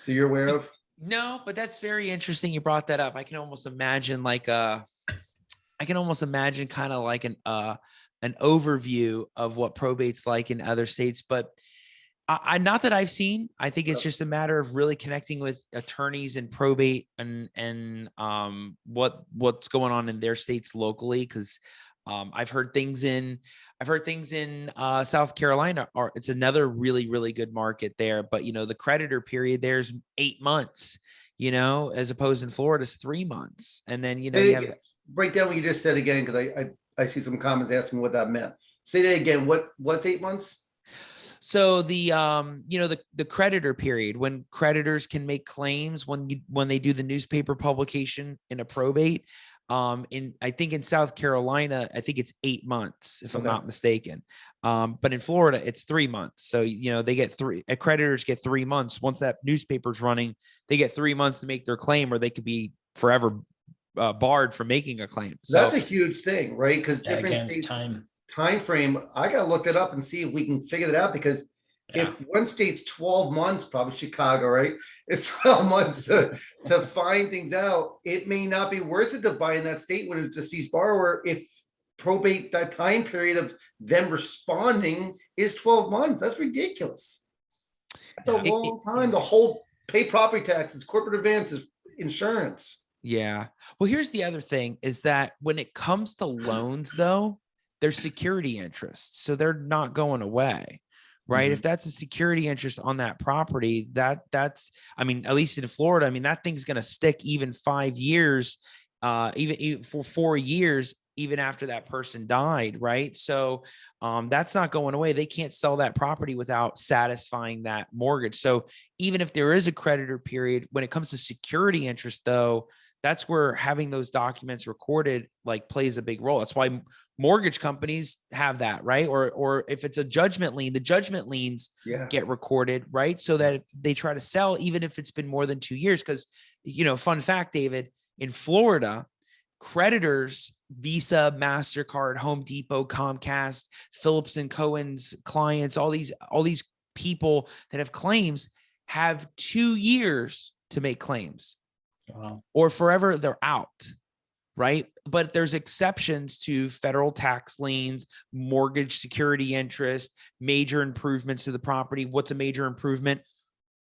that you're aware of? No, but that's very interesting. You brought that up. I can almost imagine kind of like an overview of what probate's like in other states, but I not that I've seen. I think it's just a matter of really connecting with attorneys in probate and what's going on in their states locally. Because I've heard things in South Carolina it's another really good market there. But the creditor period there's 8 months, as opposed in Florida is 3 months, and then you have break down what you just said again, because I see some comments asking what that meant. Say that again. What's 8 months? So the creditor period, when creditors can make claims when they do the newspaper publication in a probate, I think in South Carolina, I think it's 8 months if I'm not mistaken. But in Florida, it's 3 months. So, they get creditors get 3 months. Once that newspaper's running, they get 3 months to make their claim, or they could be forever barred from making a claim. So that's a huge thing, right? Because different states time frame. I gotta look it up and see if we can figure that out, because if one state's 12 months, probably Chicago, right? It's 12 months to find things out. It may not be worth it to buy in that state when it's a deceased borrower if probate, that time period of them responding, is 12 months. That's ridiculous. That's a long time to hold, pay property taxes, corporate advances, insurance. Yeah. Well, here's the other thing is that when it comes to loans, though, there's security interests. So they're not going away, right? Mm-hmm. If that's a security interest on that property, that's, at least in Florida, that thing's going to stick even 5 years, even for 4 years, even after that person died, right? So that's not going away. They can't sell that property without satisfying that mortgage. So even if there is a creditor period, when it comes to security interest, though, that's where having those documents recorded plays a big role. That's why mortgage companies have that, right? Or if it's a judgment lien, the judgment liens get recorded, right? So that they try to sell, even if it's been more than 2 years. Because, fun fact, David, in Florida, creditors, Visa, MasterCard, Home Depot, Comcast, Phillips and Cohen's clients, all these people that have claims have 2 years to make claims. Wow. Or forever they're out, right? But there's exceptions to federal tax liens, mortgage security interest, major improvements to the property. What's a major improvement?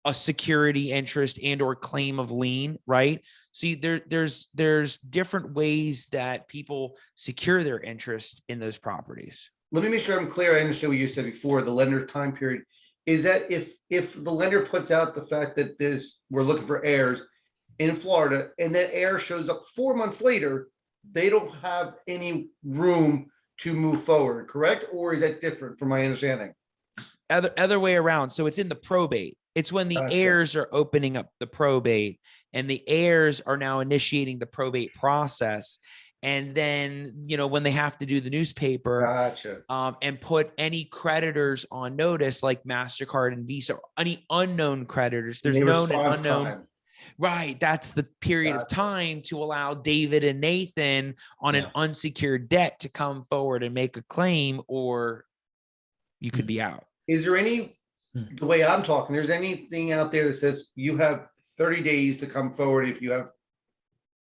A security interest and or claim of lien, right? See, there's different ways that people secure their interest in those properties. Let me make sure I'm clear. I understand what you said before. The lender time period is that if the lender puts out the fact that we're looking for heirs in Florida, and that heir shows up 4 months later, they don't have any room to move forward, correct? Or is that different from my understanding? Other way around. So it's in the probate. It's when the Gotcha. heirs are opening up the probate, and the heirs are now initiating the probate process. And then, you know, when they have to do the newspaper, Gotcha. and put any creditors on notice, like MasterCard and Visa, any unknown creditors, there's Any known and response unknown. time. Right. That's the period of Gotcha. time to allow David and Nathan on an unsecured debt to come forward and make a claim, or you could be out. Is there any, the way I'm talking, there's anything out there that says you have 30 days to come forward if you're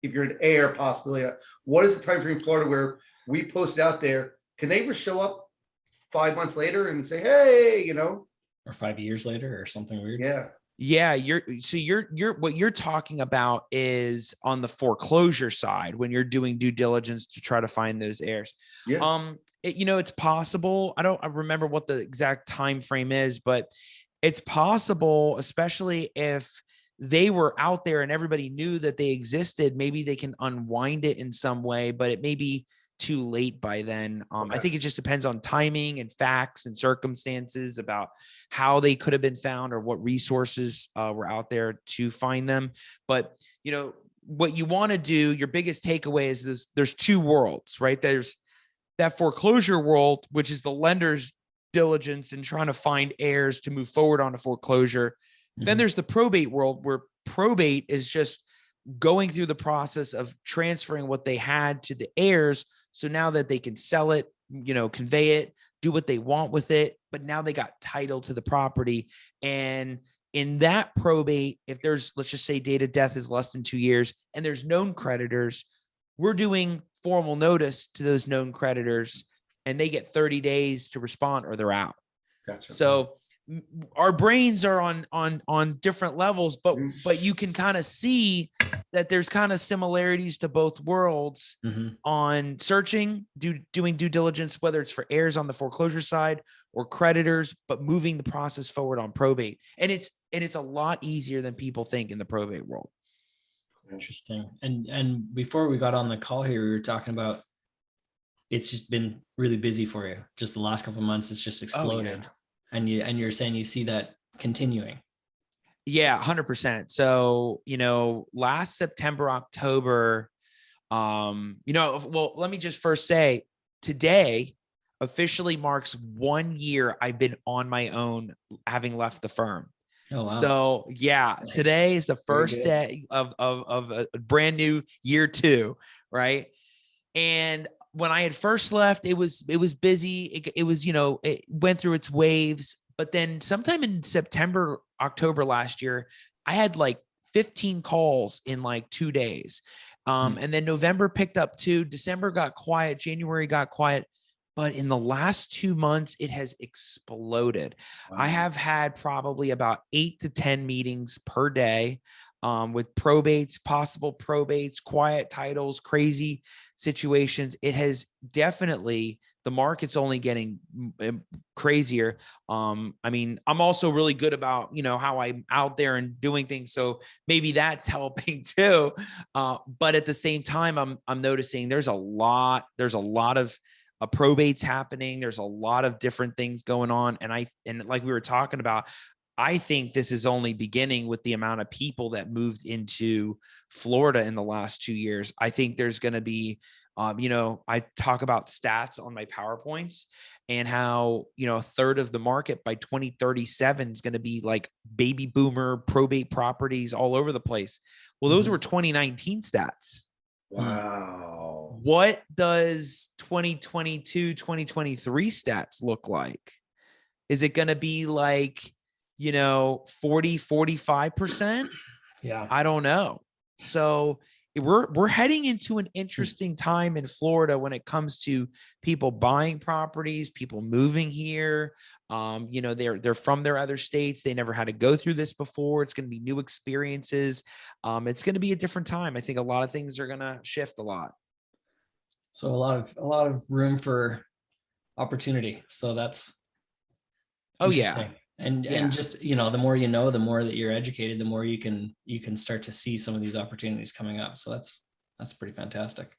an heir possibly? What is the time frame in Florida where we post it out there? Can they ever show up 5 months later and say, hey, you know? Or 5 years later or something weird? Yeah. Yeah, you're what you're talking about is on the foreclosure side when you're doing due diligence to try to find those heirs. Yeah. You know, it's possible. I remember what the exact time frame is, but it's possible, especially if they were out there and everybody knew that they existed. Maybe they can unwind it in some way, but it may be too late by then. I think it just depends on timing and facts and circumstances about how they could have been found or what resources were out there to find them. But, you know, what you want to do, your biggest takeaway is there's two worlds, right? There's that foreclosure world, which is the lender's diligence in trying to find heirs to move forward on a foreclosure. Then there's the probate world, where probate is just going through the process of transferring what they had to the heirs. So now that they can sell it, you know, convey it, do what they want with it, but now they got title to the property. And in that probate, if there's, let's just say date of death is less than 2 years and there's known creditors, we're doing formal notice to those known creditors and they get 30 days to respond or they're out. Gotcha. So our brains are on different levels, but you can kind of see that there's kind of similarities to both worlds on searching, doing due diligence, whether it's for heirs on the foreclosure side or creditors, but moving the process forward on probate. And it's a lot easier than people think in the probate world. Interesting. And before we got on the call here, we were talking about it's just been really busy for you. Just the last couple of months, it's just exploded. Oh, yeah. And you're saying you see that continuing. Yeah, 100%. So, you know, last September, October, you know, well, let me just first say today officially marks 1 year I've been on my own, having left the firm. Oh, wow. So yeah, nice. Today is the first day of a brand new year 2, right? And when I had first left, it was busy. It was, you know, it went through its waves. But then sometime in September, October last year, I had like 15 calls in like 2 days. And then November picked up too. December got quiet. January got quiet. But in the last 2 months, it has exploded. Wow. I have had probably about 8 to 10 meetings per day. With probates, possible probates, quiet titles, crazy situations. It has definitely, the market's only getting crazier. I mean, I'm also really good about, you know, how I'm out there and doing things. So maybe that's helping too. But at the same time, I'm noticing there's a lot of probates happening. There's a lot of different things going on. And like we were talking about, I think this is only beginning with the amount of people that moved into Florida in the last 2 years. I think there's going to be, you know, I talk about stats on my PowerPoints and how, you know, a third of the market by 2037 is going to be like baby boomer probate properties all over the place. Well, those were 2019 stats. Wow. What does 2022, 2023 stats look like? Is it going to be like, you know, 40, 45%? Yeah. I don't know. So we're heading into an interesting time in Florida when it comes to people buying properties, people moving here. You know, they're from their other states. They never had to go through this before. It's going to be new experiences. It's going to be a different time. I think a lot of things are going to shift a lot. So a lot of room for opportunity. So that's oh yeah. And just, you know, the more you know, the more that you're educated, the more you can start to see some of these opportunities coming up. So that's pretty fantastic.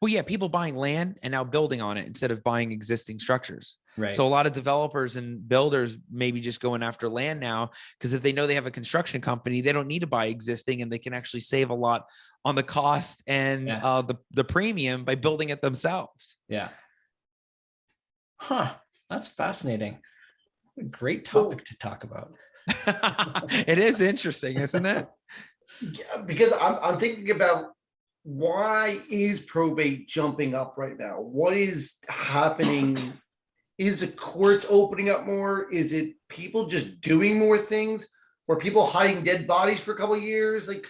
Well, yeah, people buying land and now building on it instead of buying existing structures. Right. So a lot of developers and builders maybe just going after land now, because if they know they have a construction company, they don't need to buy existing, and they can actually save a lot on the cost and the premium by building it themselves. Yeah. Huh. That's fascinating. A great topic to talk about. It is interesting, isn't it? Yeah, because I'm thinking about, why is probate jumping up right now? What is happening? Is the courts opening up more? Is it people just doing more things? Or people hiding dead bodies for a couple of years? Like,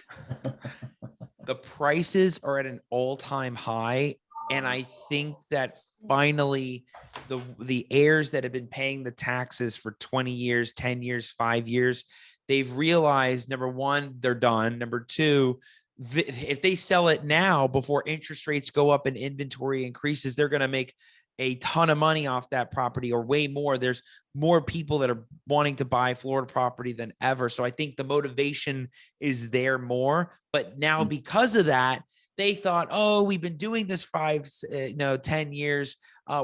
the prices are at an all-time high. And I think that finally the heirs that have been paying the taxes for 20 years, 10 years, 5 years, they've realized, number one, they're done. Number two, if they sell it now before interest rates go up and inventory increases, they're going to make a ton of money off that property, or way more. There's more people that are wanting to buy Florida property than ever. So I think the motivation is there more. But now because of that, they thought, oh, we've been doing this 10 years.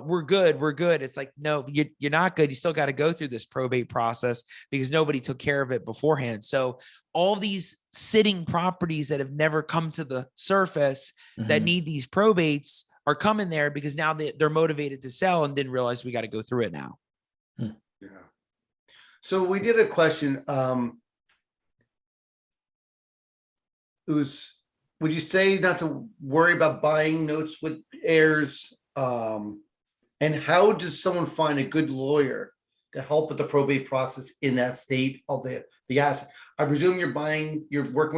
We're good. We're good. It's like, no, you're not good. You still got to go through this probate process because nobody took care of it beforehand. So all these sitting properties that have never come to the surface that need these probates are coming there because now they're motivated to sell and didn't realize we got to go through it now. yeah. So we did a question. It was, would you say not to worry about buying notes with heirs? And how does someone find a good lawyer to help with the probate process in that state of the asset? I presume you're working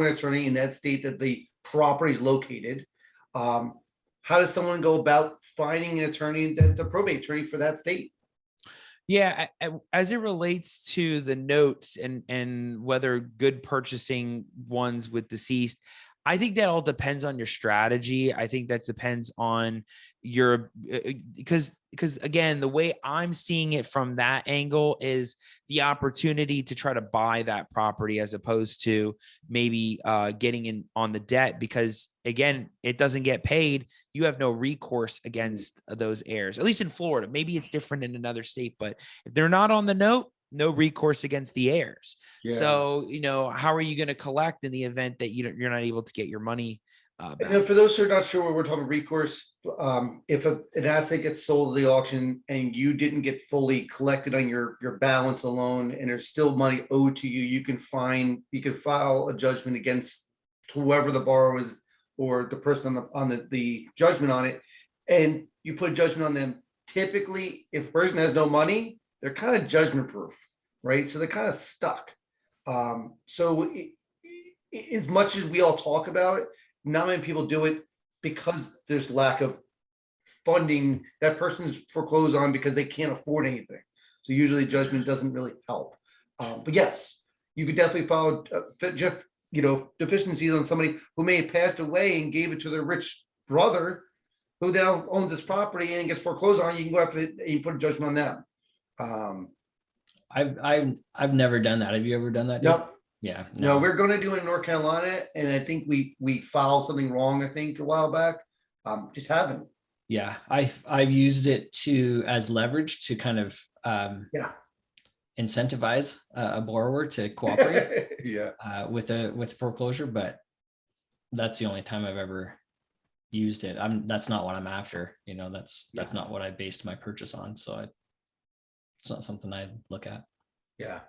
with an attorney in that state that the property is located. How does someone go about finding an attorney, the probate attorney for that state? Yeah, as it relates to the notes and whether good purchasing ones with deceased, I think that all depends on your strategy. I think that depends on your, because again, the way I'm seeing it from that angle is the opportunity to try to buy that property as opposed to maybe getting in on the debt, because again, it doesn't get paid. You have no recourse against those heirs, at least in Florida. Maybe it's different in another state, but if they're not on the note, no recourse against the heirs. Yeah. So, how are you going to collect in the event that you're not able to get your money back? And then for those who are not sure what we're talking recourse, if an asset gets sold at the auction and you didn't get fully collected on your balance alone, and there's still money owed to you, you can file a judgment against whoever the borrower is or the person on the judgment on it, and you put a judgment on them. Typically, if a person has no money, they're kind of judgment proof, right? So they're kind of stuck. So as much as we all talk about it, not many people do it because there's lack of funding. That person's foreclosed on because they can't afford anything. So usually judgment doesn't really help. But yes, you could definitely file deficiencies on somebody who may have passed away and gave it to their rich brother who now owns this property and gets foreclosed on. You can go after it and you put a judgment on them. I've never done that. Have you ever done that? No. Yeah. No, we're going to do it in North Carolina, and I think we filed something wrong, I think, a while back. Just haven't. Yeah, I've used it as leverage to kind of incentivize a borrower to cooperate with foreclosure, but that's the only time I've ever used it. That's not what I'm after. That's not what I based my purchase on. So it's not something I'd look at. Yeah,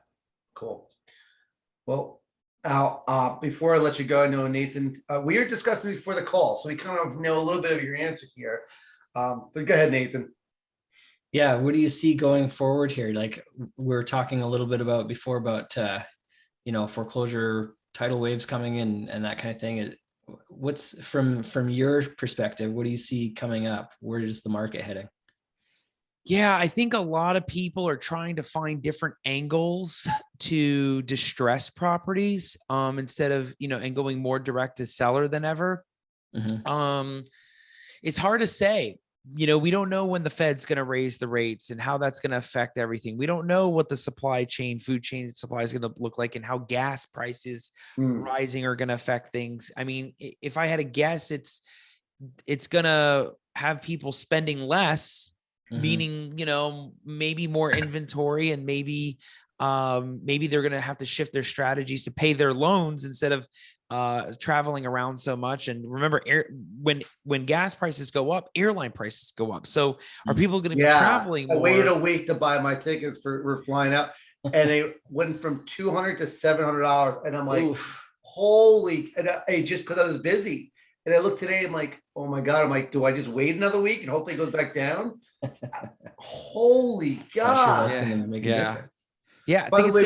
cool. Well, Al, before I let you go, I know Nathan, we were discussing before the call, so we kind of know a little bit of your answer here. But go ahead, Nathan. Yeah, what do you see going forward here? Like we were talking a little bit about before about foreclosure tidal waves coming in and that kind of thing. What's from your perspective, what do you see coming up? Where is the market heading? Yeah, I think a lot of people are trying to find different angles to distress properties instead of, and going more direct to seller than ever. Mm-hmm. It's hard to say. we don't know when the Fed's going to raise the rates and how that's going to affect everything. We don't know what the supply chain, food chain supply is going to look like, and how gas prices rising are going to affect things. I mean, if I had a guess, it's going to have people spending less, meaning, maybe more inventory, and maybe they're going to have to shift their strategies to pay their loans instead of traveling around so much. And remember, when gas prices go up, airline prices go up. So are people going to be traveling more? I waited a week to buy my tickets we're flying out, and they went from $200 to $700, and I'm like, oof. Holy! And just because I was busy, and I looked today, I'm like, oh my god! I'm like, do I just wait another week and hopefully it goes back down? Holy god! Sure, yeah. By the way,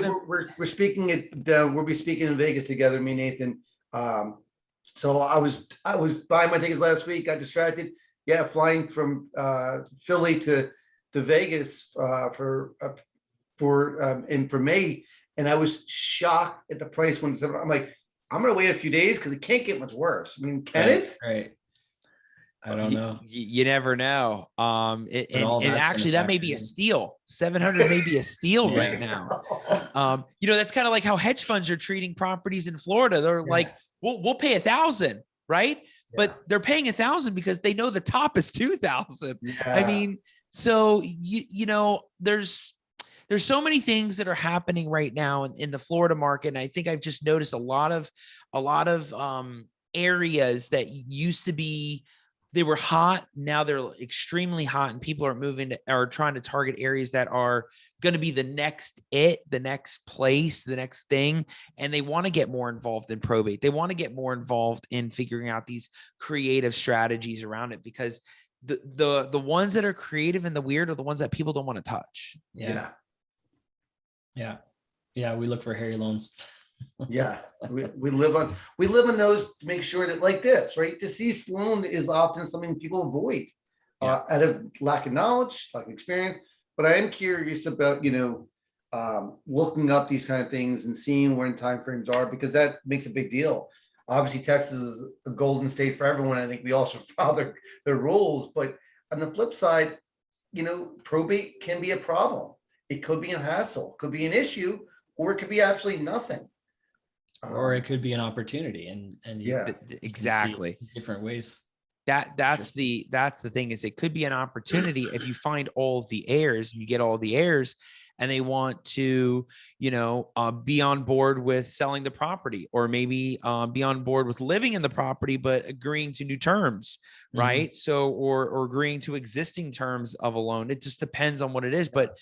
we're speaking we'll be speaking in Vegas together, me and Nathan. So I was buying my tickets last week, got distracted. Yeah, flying from Philly to Vegas for May, and I was shocked at the price when I'm like, I'm gonna wait a few days because it can't get much worse. I mean, can it? Right. I don't know. You never know. And actually, that may be a steal. 700 may be a steal right now. That's kind of like how hedge funds are treating properties in Florida. They're like, we'll pay 1,000, right? But they're paying 1,000 because they know the top is 2,000. I mean, so there's so many things that are happening right now in the Florida market, and I think I've just noticed a lot of areas that used to be. They were hot. Now they're extremely hot, and people are trying to target areas that are going to be the next place, the next thing. And they want to get more involved in probate. They want to get more involved in figuring out these creative strategies around it, because the ones that are creative and the weird are the ones that people don't want to touch. Yeah. We look for hairy loans. Yeah, we live on those to make sure that, like this, right? Deceased loan is often something people avoid out of lack of knowledge, lack of experience. But I am curious about looking up these kind of things and seeing when timeframes are, because that makes a big deal. Obviously, Texas is a golden state for everyone. I think we all should follow their rules. But on the flip side, probate can be a problem. It could be a hassle, could be an issue, or it could be absolutely nothing. Or it could be an opportunity, and exactly different ways. That's the thing, is it could be an opportunity if you find all of the heirs, and you get all the heirs, and they want to, be on board with selling the property, or maybe be on board with living in the property, but agreeing to new terms, right? So, or agreeing to existing terms of a loan. It just depends on what it is. But,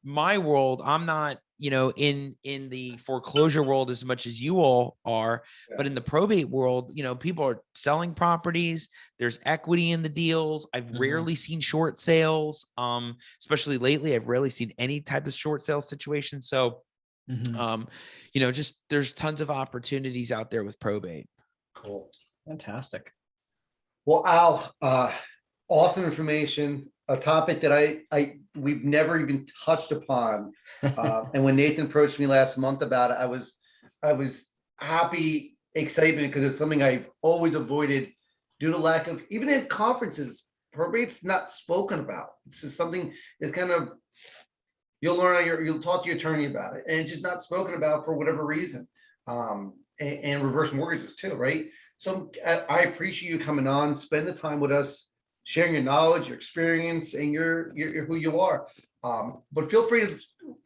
my world, I'm not, in the foreclosure world as much as you all are, but in the probate world, people are selling properties. There's equity in the deals. I've rarely seen short sales, especially lately. I've rarely seen any type of short sale situation. So, just there's tons of opportunities out there with probate. Cool. Fantastic. Well, Al, awesome information. A topic that we've never even touched upon. And when Nathan approached me last month about it, I was happy, excitement, because it's something I've always avoided due to lack of, even in conferences, probate's not spoken about. It's just something that's kind of, you'll talk to your attorney about it, and it's just not spoken about for whatever reason. And reverse mortgages too, right? So I appreciate you coming on, spend the time with us, sharing your knowledge, your experience, and your who you are. But feel free to,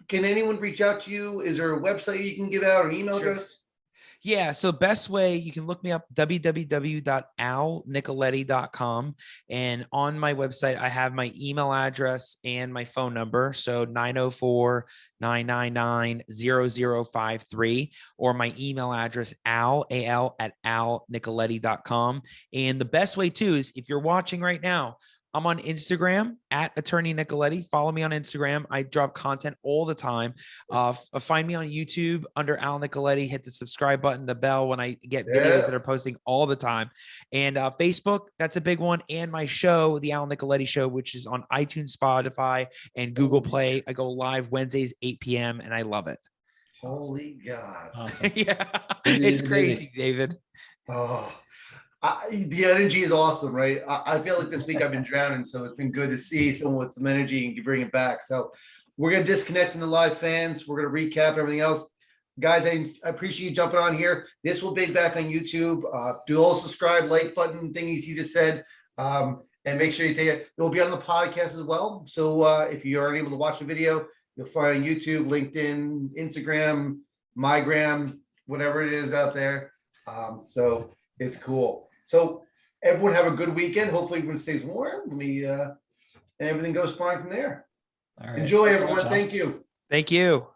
can anyone reach out to you? Is there a website you can give out, or email address? Yeah. So best way, you can look me up, www.alnicoletti.com. And on my website, I have my email address and my phone number. So 904-999-0053, or my email address, al@alnicoletti.com. And the best way too is, if you're watching right now, I'm on Instagram at Attorney Nicoletti. Follow me on Instagram. I drop content all the time. Find me on YouTube under Al Nicoletti. Hit the subscribe button, the bell, when I get videos that are posting all the time. And Facebook, that's a big one. And my show, The Al Nicoletti Show, which is on iTunes, Spotify, and Google Play. I go live Wednesdays, 8 p.m. and I love it. Holy God. Awesome. Yeah, it's crazy, David. Oh, The energy is awesome, right? I feel like this week I've been drowning, so it's been good to see someone with some energy and bring it back. So we're going to disconnect from the live fans. We're going to recap everything else. Guys, I appreciate you jumping on here. This will be back on YouTube. Do all subscribe, like button thingies you just said. And make sure you take it. It will be on the podcast as well. So if you aren't able to watch the video, you'll find YouTube, LinkedIn, Instagram, MyGram, whatever it is out there. So it's cool. So everyone have a good weekend. Hopefully everyone stays warm. And everything goes fine from there. All right. Enjoy, Thanks so everyone. much, Al. Thank you. Thank you.